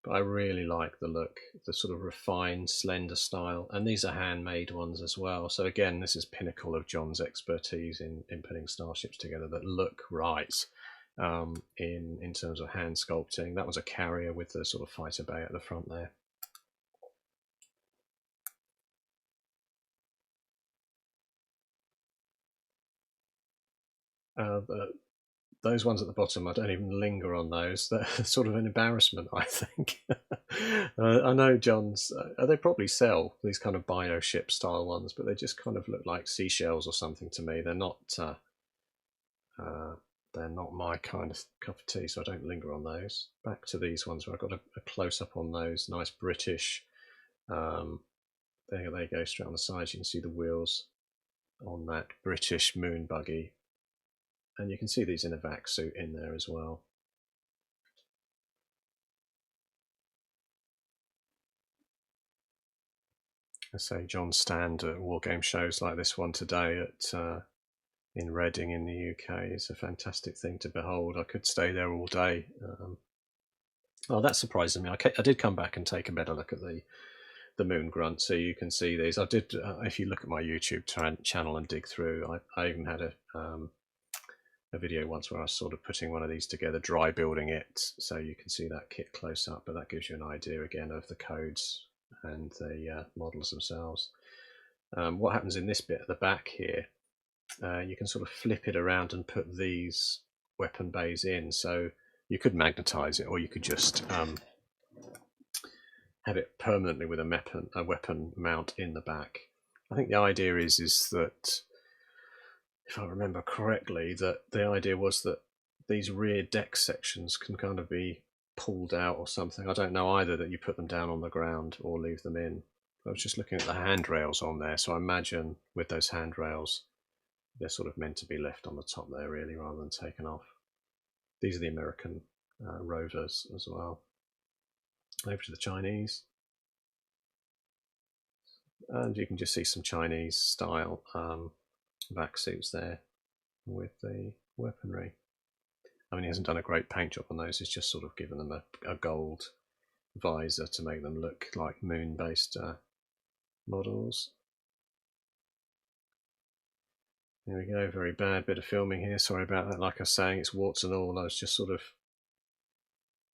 But I really like the look, the sort of refined, slender style. And these are handmade ones as well. So again, this is pinnacle of John's expertise in putting starships together that look right in terms of hand sculpting. That was a carrier with the sort of fighter bay at the front there. Those ones at the bottom, I don't even linger on those. They're sort of an embarrassment, I think. I know John's, they probably sell these kind of bioship style ones, but they just kind of look like seashells or something to me. They're not my kind of cup of tea, so I don't linger on those. Back to these ones where I've got a close up on those, nice British. There they go, straight on the sides. You can see the wheels on that British moon buggy. And you can see these in a vac suit in there as well. I say John stand at war game shows like this one today at in Reading in the UK is a fantastic thing to behold. I could stay there all day. Oh, that surprises me. I did come back and take a better look at the moon grunt, so you can see these. I did. If you look at my YouTube channel and dig through, I even had a video once where I was sort of putting one of these together, dry building it, so you can see that kit close up. But that gives you an idea again of the codes and the models themselves. What happens in this bit at the back here, you can sort of flip it around and put these weapon bays in. So you could magnetize it, or you could just have it permanently with a weapon mount in the back. I think the idea is that, if I remember correctly, that the idea was that these rear deck sections can kind of be pulled out or something. I don't know either, that you put them down on the ground or leave them in. I was just looking at the handrails on there, so I imagine with those handrails, they're sort of meant to be left on the top there, really, rather than taken off. These are the American rovers as well. Over to the Chinese. And you can just see some Chinese style vac suits there with the weaponry. I mean, he hasn't done a great paint job on those. He's just sort of given them a gold visor to make them look like moon-based models. There we go, very bad bit of filming here. Sorry about that. Like I was saying, it's warts and all. I was just sort of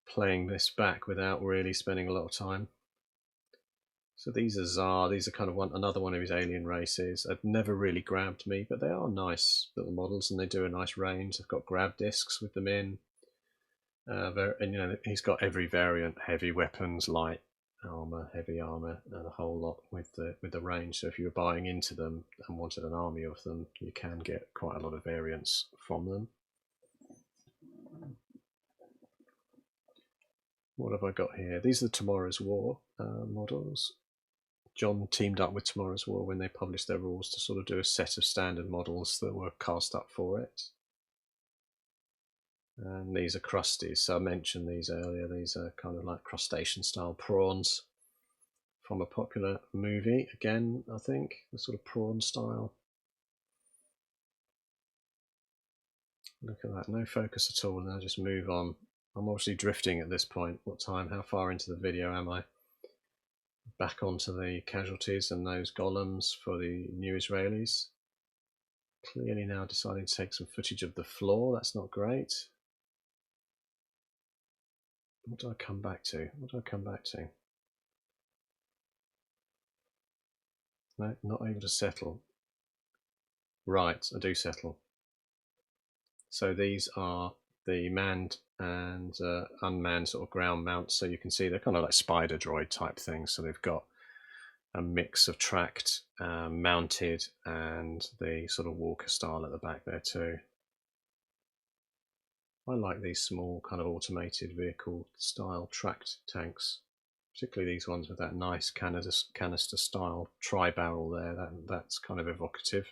playing this back without really spending a lot of time. So these are Tsar. These are kind of another one of his alien races. They've never really grabbed me, but they are nice little models, and they do a nice range. They've got grab discs with them in, and you know, he's got every variant: heavy weapons, light armor, heavy armor, and a whole lot with the range. So if you were buying into them and wanted an army of them, you can get quite a lot of variants from them. What have I got here? These are the Tomorrow's War models. John teamed up with Tomorrow's War when they published their rules to sort of do a set of standard models that were cast up for it. And these are crusties. So I mentioned these earlier. These are kind of like crustacean style prawns from a popular movie. Again, I think the sort of prawn style. Look at that, no focus at all. Now just move on. I'm obviously drifting at this point. What time? How far into the video am I? Back onto the casualties and those golems for the new Israelis. Clearly now deciding to take some footage of the floor. That's not great. What do I come back to? What do I come back to? No, not able to settle. Right, I do settle. So these are the manned and unmanned sort of ground mounts. So you can see they're kind of like spider droid type things. So they've got a mix of tracked, mounted, and the sort of walker style at the back there too. I like these small kind of automated vehicle style tracked tanks, particularly these ones with that nice canister style tri-barrel there. That's kind of evocative.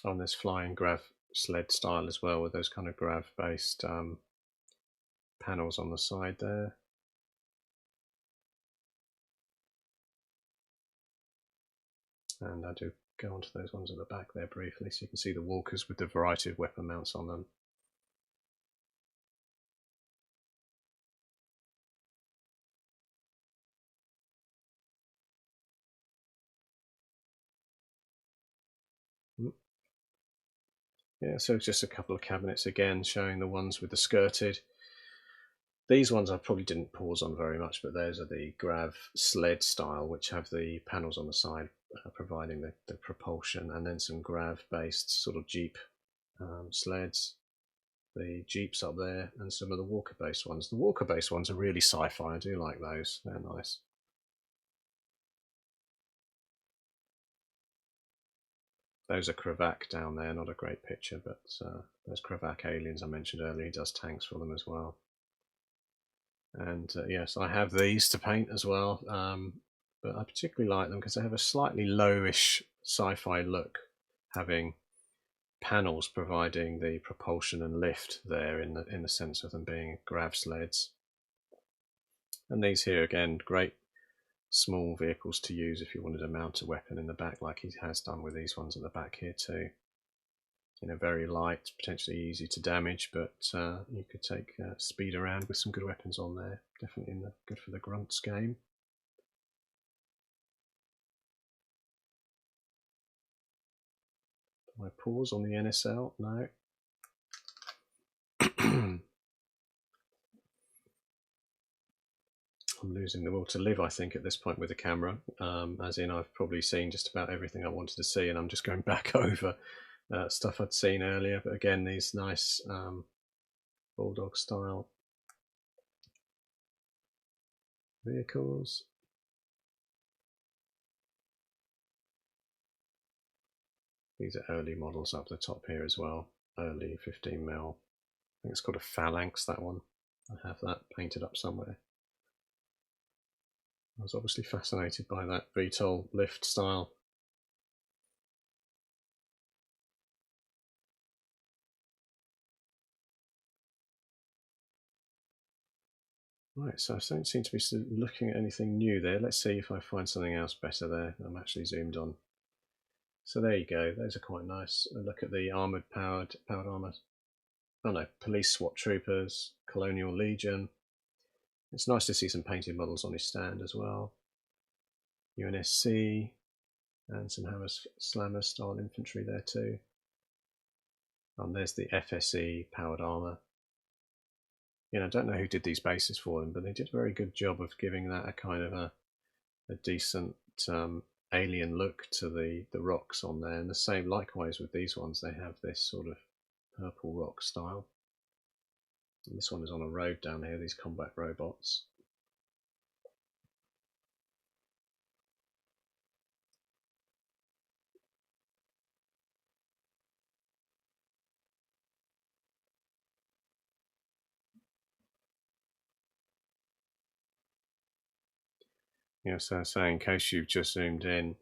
On this flying grav sled style as well, with those kind of grav based panels on the side there. And I do go onto those ones at the back there briefly, so you can see the walkers with the variety of weapon mounts on them. Yeah, so just a couple of cabinets again, showing the ones with the skirted. These ones I probably didn't pause on very much, but those are the grav sled style, which have the panels on the side providing the propulsion, and then some grav based sort of Jeep sleds. The Jeeps up there, and some of the walker based ones. The walker based ones are really sci-fi. I do like those. They're nice. Those are Kravak down there, not a great picture, but those Kravak aliens I mentioned earlier, he does tanks for them as well. And yes, I have these to paint as well, but I particularly like them because they have a slightly lowish sci-fi look, having panels providing the propulsion and lift there in the sense of them being grav sleds. And these here again, great small vehicles to use if you wanted to mount a weapon in the back, like he has done with these ones at the back here too. You know, very light, potentially easy to damage, but you could take speed around with some good weapons on there. Definitely good for the grunts game. Do I pause on the NSL? No. I'm losing the will to live, I think, at this point with the camera, as in I've probably seen just about everything I wanted to see, and I'm just going back over stuff I'd seen earlier. But again, these nice bulldog style vehicles. These are early models up the top here as well, early 15mm. I think it's called a Phalanx, that one. I have that painted up somewhere. I was obviously fascinated by that VTOL lift style. Right, so I don't seem to be looking at anything new there. Let's see if I find something else better there. I'm actually zoomed on. So there you go. Those are quite nice. A look at the armoured powered armour. Oh no, police SWAT troopers, Colonial Legion. It's nice to see some painted models on his stand as well. UNSC and some Hammer Slammer style infantry there too. And there's the FSE powered armour. You know, I don't know who did these bases for them, but they did a very good job of giving that a kind of a decent alien look to the rocks on there. And the same likewise with these ones, they have this sort of purple rock style. And this one is on a road down here, these combat robots. Yeah, so saying in case you've just zoomed in,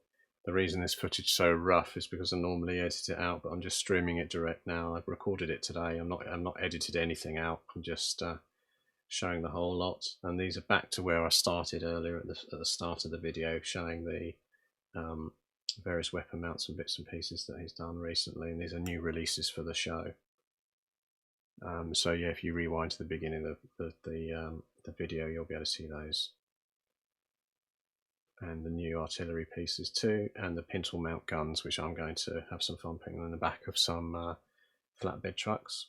the reason this footage is so rough is because I normally edit it out, but I'm just streaming it direct now. I've recorded it today. I'm not edited anything out. I'm just showing the whole lot. And these are back to where I started earlier at the start of the video, showing the various weapon mounts and bits and pieces that he's done recently. And these are new releases for the show. So yeah, if you rewind to the beginning of the video, you'll be able to see those. And the new artillery pieces too, and the pintle mount guns, which I'm going to have some fun putting on the back of some flatbed trucks.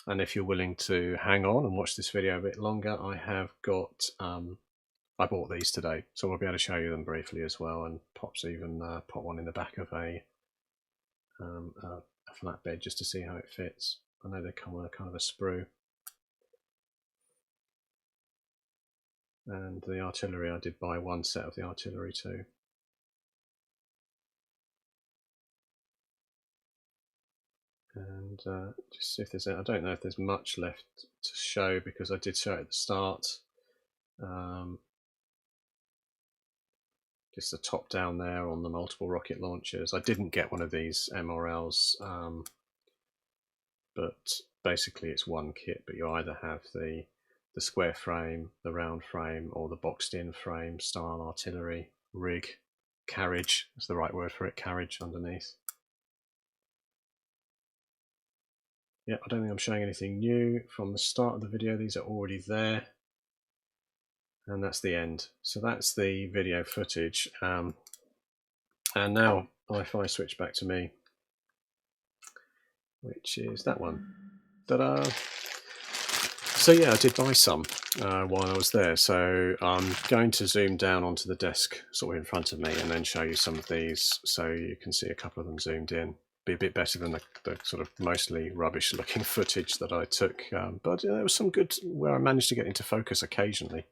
And if you're willing to hang on and watch this video a bit longer, I have got I bought these today, so I'll be able to show you them briefly as well, and pops even pop one in the back of a flatbed just to see how it fits. I know they come with a kind of a sprue. And the artillery, I did buy one set of the artillery too. And just see if there's, I don't know if there's much left to show because I did show it at the start. Just the top down there on the multiple rocket launchers. I didn't get one of these MRLs, but basically it's one kit, but you either have the square frame, the round frame, or the boxed in frame style artillery rig. carriage is the right word for it, carriage underneath. Yeah, I don't think I'm showing anything new from the start of the video. These are already there. And that's the end. So that's the video footage. And now if I switch back to me, which is that one. Ta-da! So yeah, I did buy some while I was there. So I'm going to zoom down onto the desk sort of in front of me and then show you some of these so you can see a couple of them zoomed in. Be a bit better than the sort of mostly rubbish looking footage that I took. But there was some good where I managed to get into focus occasionally.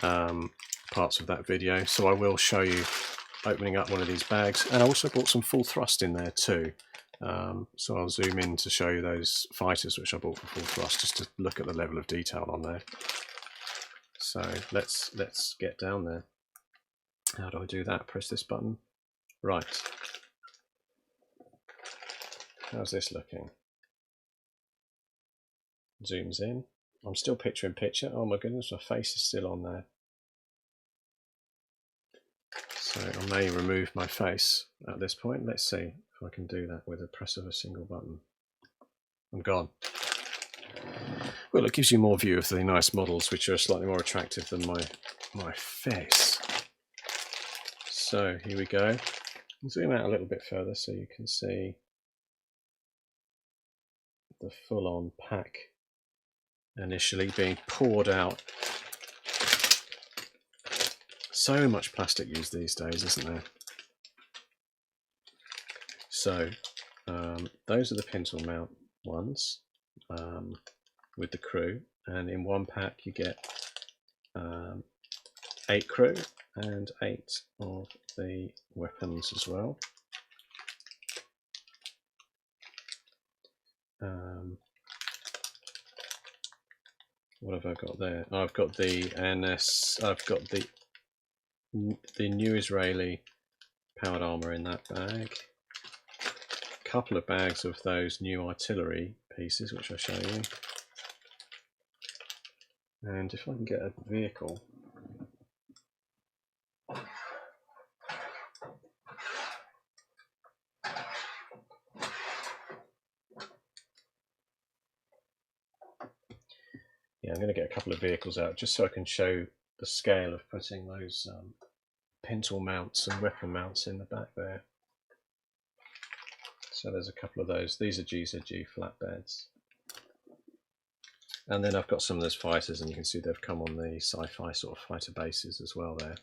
Parts of that video. So I will show you opening up one of these bags, and I also bought some full thrust in there too. So I'll zoom in to show you those fighters which I bought for full thrust, just to look at the level of detail on there. So let's get down there. How do I do that? Press this button. Right. How's this looking? Zooms in. I'm still picture in picture. Oh my goodness, my face is still on there. So I may remove my face at this point. Let's see if I can do that with a press of a single button. I'm gone. Well, it gives you more view of the nice models, which are slightly more attractive than my face. So here we go. Zoom out a little bit further so you can see the full-on pack initially being poured out. So much plastic used these days, isn't there? So those are the pintle mount ones with the crew, and in one pack you get 8 crew and 8 of the weapons as well. What have I got there? I've got the NS. I've got the new Israeli powered armor in that bag. A couple of bags of those new artillery pieces, which I'll show you. And if I can get a vehicle. Yeah, I'm going to get a couple of vehicles out just so I can show the scale of putting those pintle mounts and weapon mounts in the back there. So there's a couple of those. These are GZG flatbeds. And then I've got some of those fighters, and you can see they've come on the sci-fi sort of fighter bases as well there.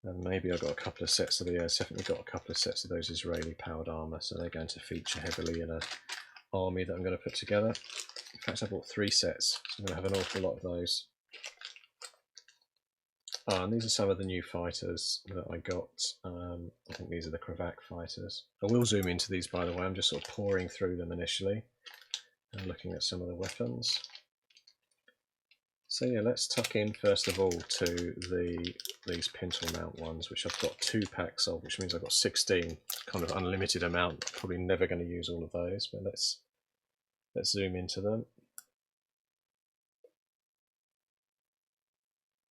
And maybe I've got a couple of sets of the, definitely got a couple of sets of those Israeli powered armor, so they're going to feature heavily in an army that I'm going to put together. In fact, I bought 3 sets, so I'm going to have an awful lot of those. And these are some of the new fighters that I got. I think these are the Kravak fighters. I will zoom into these, by the way. I'm just sort of pouring through them initially and looking at some of the weapons. So yeah, let's tuck in first of all to these pintle mount ones, which I've got 2 packs of, which means I've got 16, kind of unlimited amount. Probably never going to use all of those, but let's zoom into them.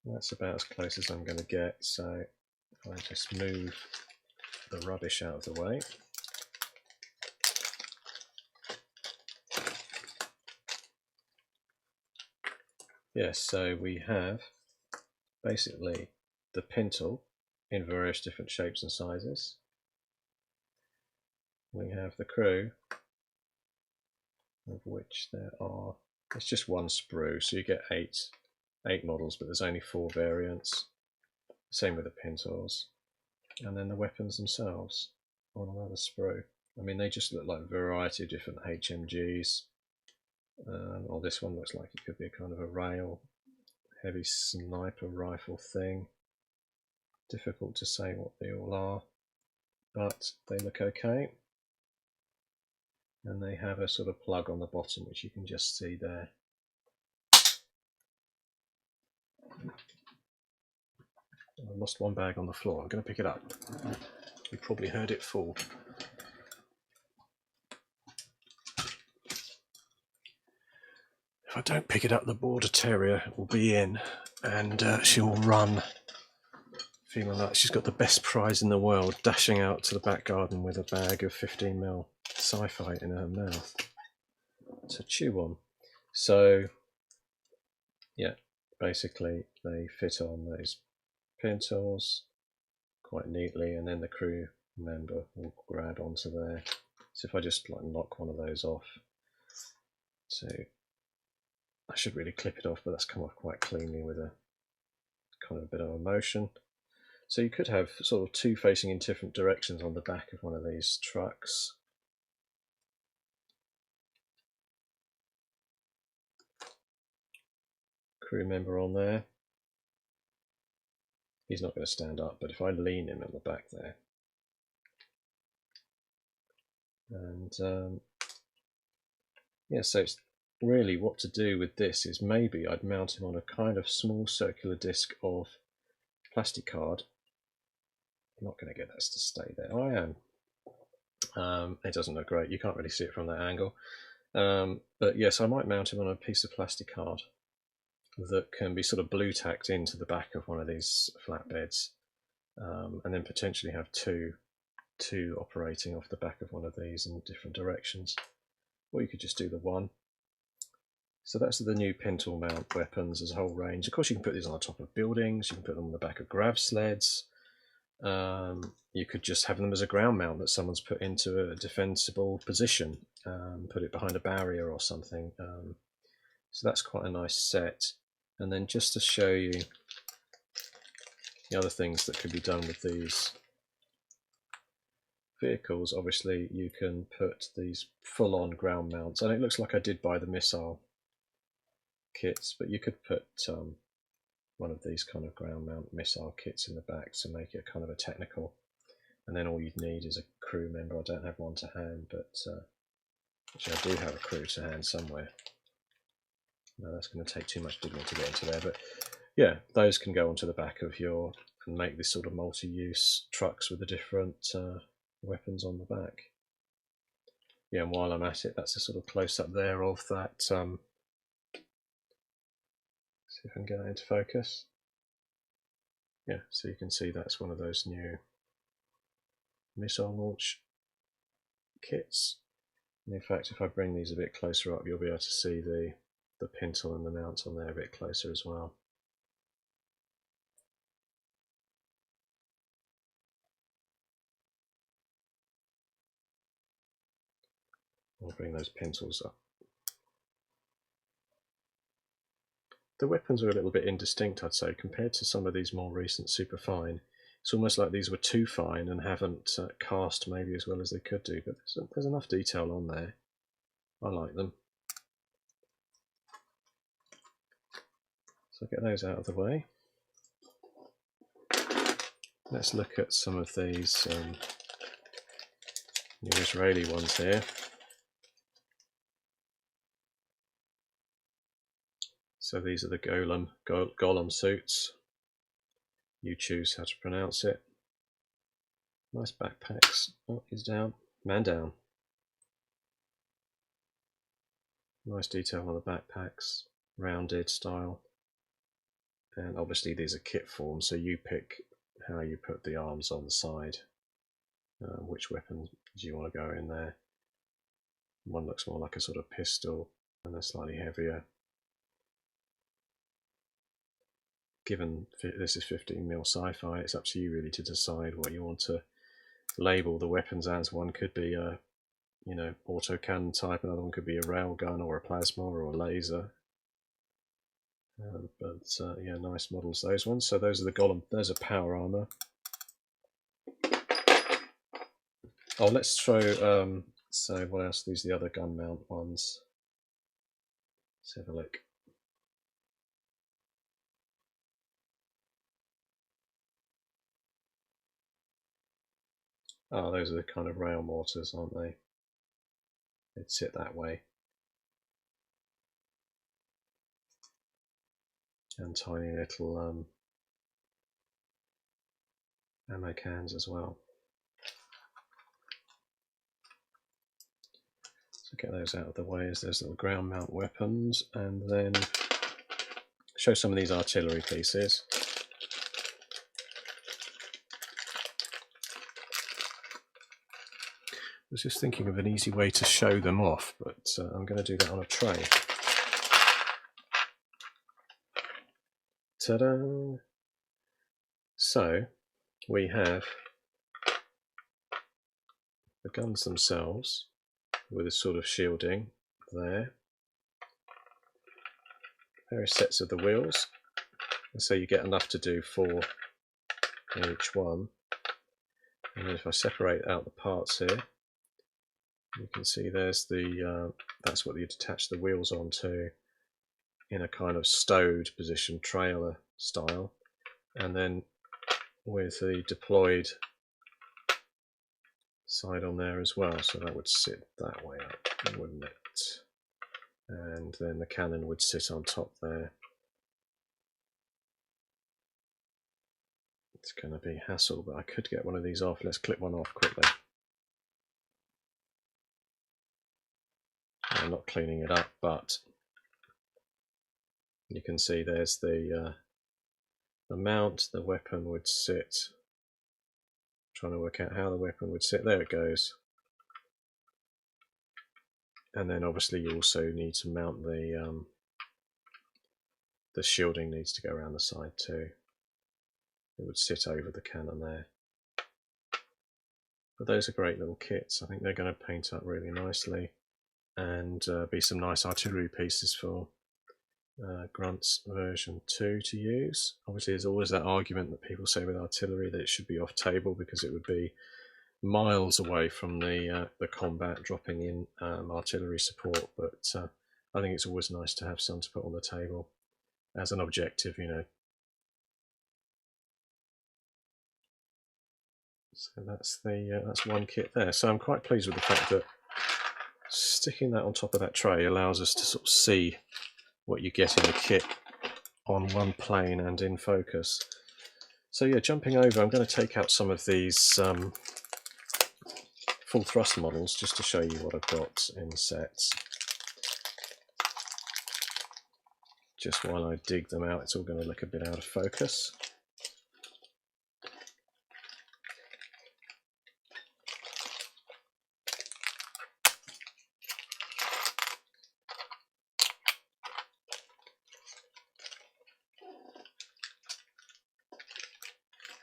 That's about as close as I'm going to get, so I'll just move the rubbish out of the way. Yes, so we have basically the pintle in various different shapes and sizes. We have the crew, of which there are, it's just 1 sprue, so you get 8 models, but there's only 4 variants. Same with the pintles. And then the weapons themselves on another sprue. I mean, they just look like a variety of different HMGs. Or this one looks like it could be a kind of a rail heavy sniper rifle thing. Difficult to say what they all are, but they look okay. And they have a sort of plug on the bottom, which you can just see there. I lost 1 bag on the floor. I'm going to pick it up. You probably heard it fall. If I don't pick it up, the border terrier will be in. and she will run feeling like she's got the best prize in the world, dashing out to the back garden with a bag of 15mm Sci-Fi in her mouth to chew on. So yeah, basically they fit on those pintles quite neatly, and then the crew member will grab onto there. So if I just like knock one of those off, so I should really clip it off, but that's come off quite cleanly with a kind of a bit of a motion. So you could have sort of two facing in different directions on the back of one of these trucks. Crew member on there. He's not going to stand up, but if I lean him at the back there, and yeah, so it's really what to do with this is maybe I'd mount him on a kind of small circular disc of plastic card. I'm not going to get that to stay there. Oh, I am. It doesn't look great. You can't really see it from that angle. But yes, I might mount him on a piece of plastic card that can be sort of blue tacked into the back of one of these flatbeds, and then potentially have two operating off the back of one of these in different directions. Or you could just do the one. So that's the new pintle mount weapons. There's a whole range. Of course, you can put these on the top of buildings. You can put them on the back of grav sleds. You could just have them as a ground mount that someone's put into a defensible position, put it behind a barrier or something. So that's quite a nice set. And then just to show you the other things that could be done with these vehicles, obviously you can put these full-on ground mounts, and it looks like I did buy the missile kits, but you could put one of these kind of ground mount missile kits in the back to make it kind of a technical, and then all you'd need is a crew member. I don't have one to hand, but actually I do have a crew to hand somewhere. No, that's going to take too much digging to get into there, but yeah, those can go onto the back of your, and make this sort of multi-use trucks with the different weapons on the back. Yeah, and while I'm at it, that's a sort of close-up there of that. See if I can get that into focus. Yeah, so you can see that's one of those new missile launch kits. And in fact, if I bring these a bit closer up, you'll be able to see the pintle and the mount on there a bit closer as well. I'll bring those pintles up. The weapons are a little bit indistinct, I'd say, compared to some of these more recent superfine. It's almost like these were too fine and haven't cast maybe as well as they could do, but there's enough detail on there. I like them. So get those out of the way. Let's look at some of these new Israeli ones here. So these are the Golem suits. You choose how to pronounce it. Nice backpacks. Oh, he's down. Man down. Nice detail on the backpacks. Rounded style. And obviously these are kit form, so you pick how you put the arms on the side. Which weapon do you want to go in there? One looks more like a sort of pistol, and they're slightly heavier. Given this is 15mm Sci-Fi, it's up to you really to decide what you want to label the weapons as. One could be a, autocannon type, another one could be a railgun or a plasma or a laser. Yeah, nice models, those ones. So those are the Golem. There's a power armor. Oh, let's throw. So what else? These are the other gun mount ones. Let's have a look. Oh, those are the kind of rail mortars, aren't they? They'd sit that way. And tiny little ammo cans as well. So get those out of the way as those little ground mount weapons, and then show some of these artillery pieces. I was just thinking of an easy way to show them off, but I'm going to do that on a tray. Ta-da! So we have the guns themselves with a sort of shielding there. Various sets of the wheels, and so you get enough to do 4 in each one. And then if I separate out the parts here, you can see there's the that's what you'd attach the wheels onto in a kind of stowed position, trailer style, and then with the deployed side on there as well, so that would sit that way up, wouldn't it? And then the cannon would sit on top there. It's going to be hassle, but I could get one of these off. Let's clip one off quickly. I'm not cleaning it up, but you can see there's the mount. The weapon would sit. I'm trying to work out how the weapon would sit. There it goes. And then obviously you also need to mount the shielding needs to go around the side too. It would sit over the cannon there. But those are great little kits. I think they're going to paint up really nicely and be some nice artillery pieces for Grunt's version 2 to use. Obviously there's always that argument that people say with artillery that it should be off table because it would be miles away from the combat, dropping in artillery support, but I think it's always nice to have some to put on the table as an objective, you know. So that's one kit there. So I'm quite pleased with the fact that sticking that on top of that tray allows us to sort of see what you get in the kit on one plane and in focus. So yeah, jumping over, I'm going to take out some of these full thrust models just to show you what I've got in sets. Just while I dig them out, it's all going to look a bit out of focus.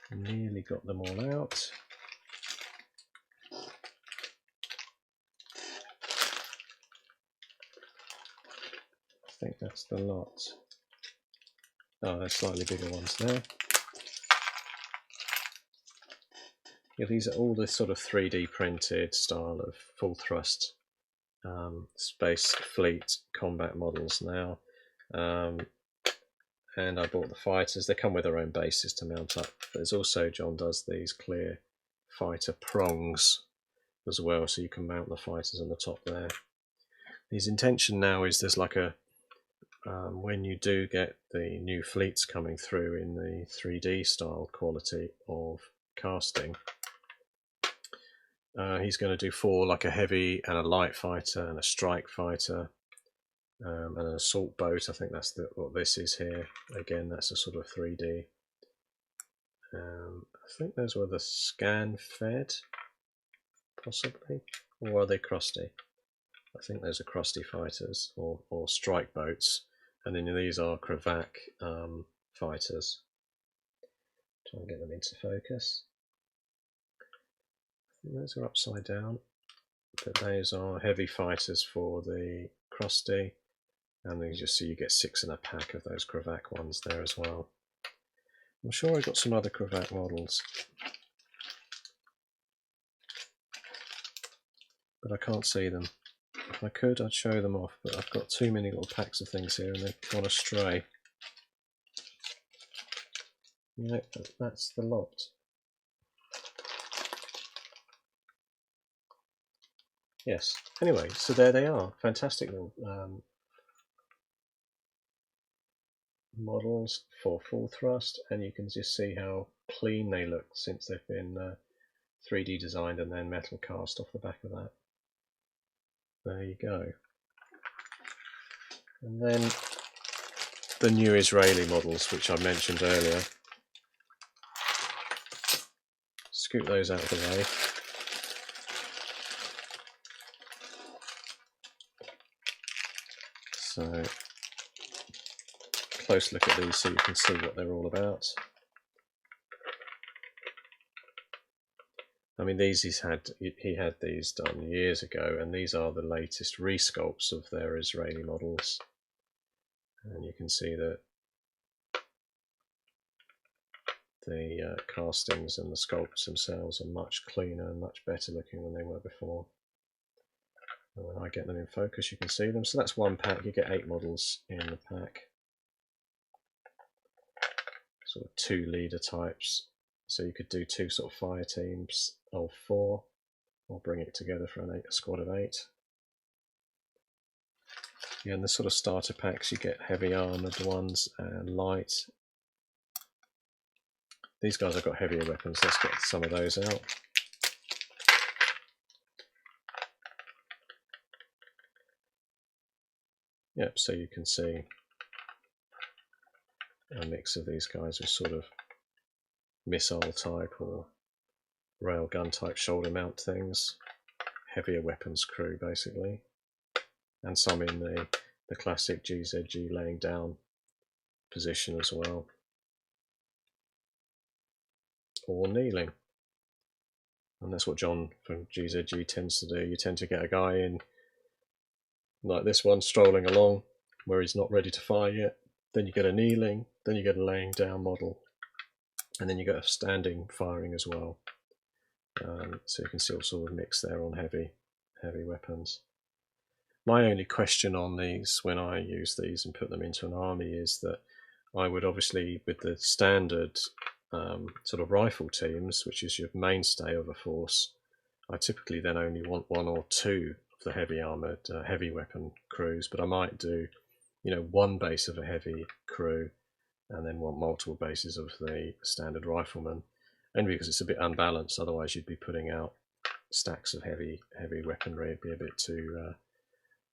Nearly got them all out. I think that's the lot. Oh, there's slightly bigger ones there. Yeah, these are all the sort of 3D printed style of full thrust space fleet combat models now. And I bought the fighters. They come with their own bases to mount up. But there's also, John does these clear fighter prongs as well, so you can mount the fighters on the top there. His intention now is there's like a when you do get the new fleets coming through in the 3D style quality of casting, he's going to do 4, like a heavy and a light fighter and a strike fighter and an assault boat. I think that's what this is here. Again, that's a sort of 3D. I think those were the scan fed, possibly, or are they crusty? I think those are crusty fighters or strike boats. And then these are Kravac fighters. Try and get them into focus. I think those are upside down, but those are heavy fighters for the crusty. And then you just see you get 6 in a pack of those Kravac ones there as well. I'm sure I got some other Kravac models, but I can't see them. If I could, I'd show them off, but I've got too many little packs of things here and they've gone astray. Nope, that's the lot. Yes, anyway, so there they are. Fantastic little models for full thrust, and you can just see how clean they look since they've been 3D designed and then metal cast off the back of that. There you go. And then the new Israeli models, which I mentioned earlier. Scoot those out of the way. So, close look at these so you can see what they're all about. I mean, these he had these done years ago, and these are the latest resculpts of their Israeli models. And you can see that the castings and the sculpts themselves are much cleaner and much better looking than they were before. And when I get them in focus, you can see them. So that's one pack. You get 8 models in the pack. Sort of 2 leader types. So you could do 2 sort of fire teams of 4, or bring it together for a squad of 8. Yeah, and the sort of starter packs, you get heavy armoured ones and light. These guys have got heavier weapons. Let's get some of those out. Yep, so you can see a mix of these guys with sort of missile type or railgun type shoulder mount things. Heavier weapons crew basically. And some in the classic GZG laying down position as well. Or kneeling. And that's what John from GZG tends to do. You tend to get a guy in like this one strolling along where he's not ready to fire yet. Then you get a kneeling, then you get a laying down model, and then you get a standing firing as well. So you can see all sort of mix there on heavy weapons. My only question on these when I use these and put them into an army is that I would obviously, with the standard sort of rifle teams, which is your mainstay of a force, I typically then only want 1 or 2 of the heavy armoured heavy weapon crews, but I might do, you know, 1 base of a heavy crew and then want multiple bases of the standard rifleman, only because it's a bit unbalanced. Otherwise you'd be putting out stacks of heavy weaponry. It'd be a bit too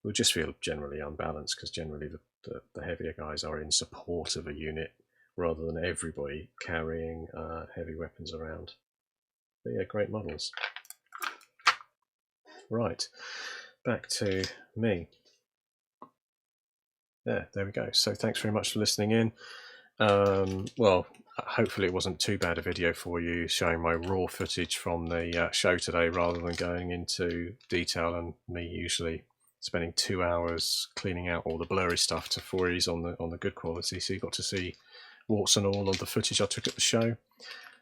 it would just feel generally unbalanced, because generally the heavier guys are in support of a unit rather than everybody carrying heavy weapons around. But yeah, great models. Right, back to me. There we go. So thanks very much for listening in. Well, hopefully it wasn't too bad a video for you, showing my raw footage from the show today rather than going into detail and me usually spending 2 hours cleaning out all the blurry stuff to 4Es on the good quality. So you got to see warts and all of the footage I took at the show.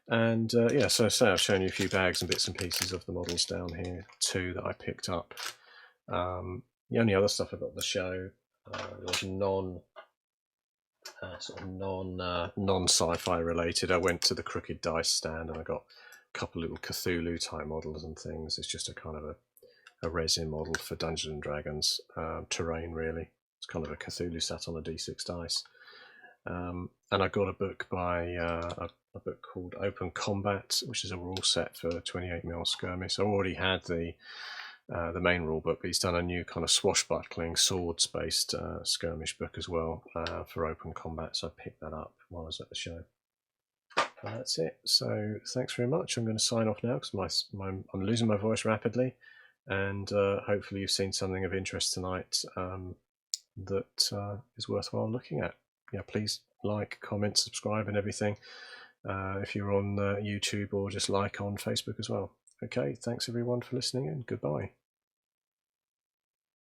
And yeah, so I've shown you a few bags and bits and pieces of the models down here, 2 that I picked up. The only other stuff I got at the show was non-sci-fi related. I went to the Crooked Dice stand and I got a couple little Cthulhu type models and things. It's just a kind of a resin model for Dungeons and Dragons terrain, really. It's kind of a Cthulhu sat on a D6 dice. And I got a book by a book called Open Combat, which is a rule set for 28mm skirmish. I already had the main rule book, but he's done a new kind of swashbuckling swords based skirmish book as well for Open Combat, so I picked that up while I was at the show. And that's it. So thanks very much. I'm going to sign off now because I'm losing my voice rapidly, and hopefully you've seen something of interest tonight that is worthwhile looking at. Yeah, please like, comment, subscribe and everything if you're on YouTube, or just like on Facebook as well. Okay, thanks everyone for listening and goodbye.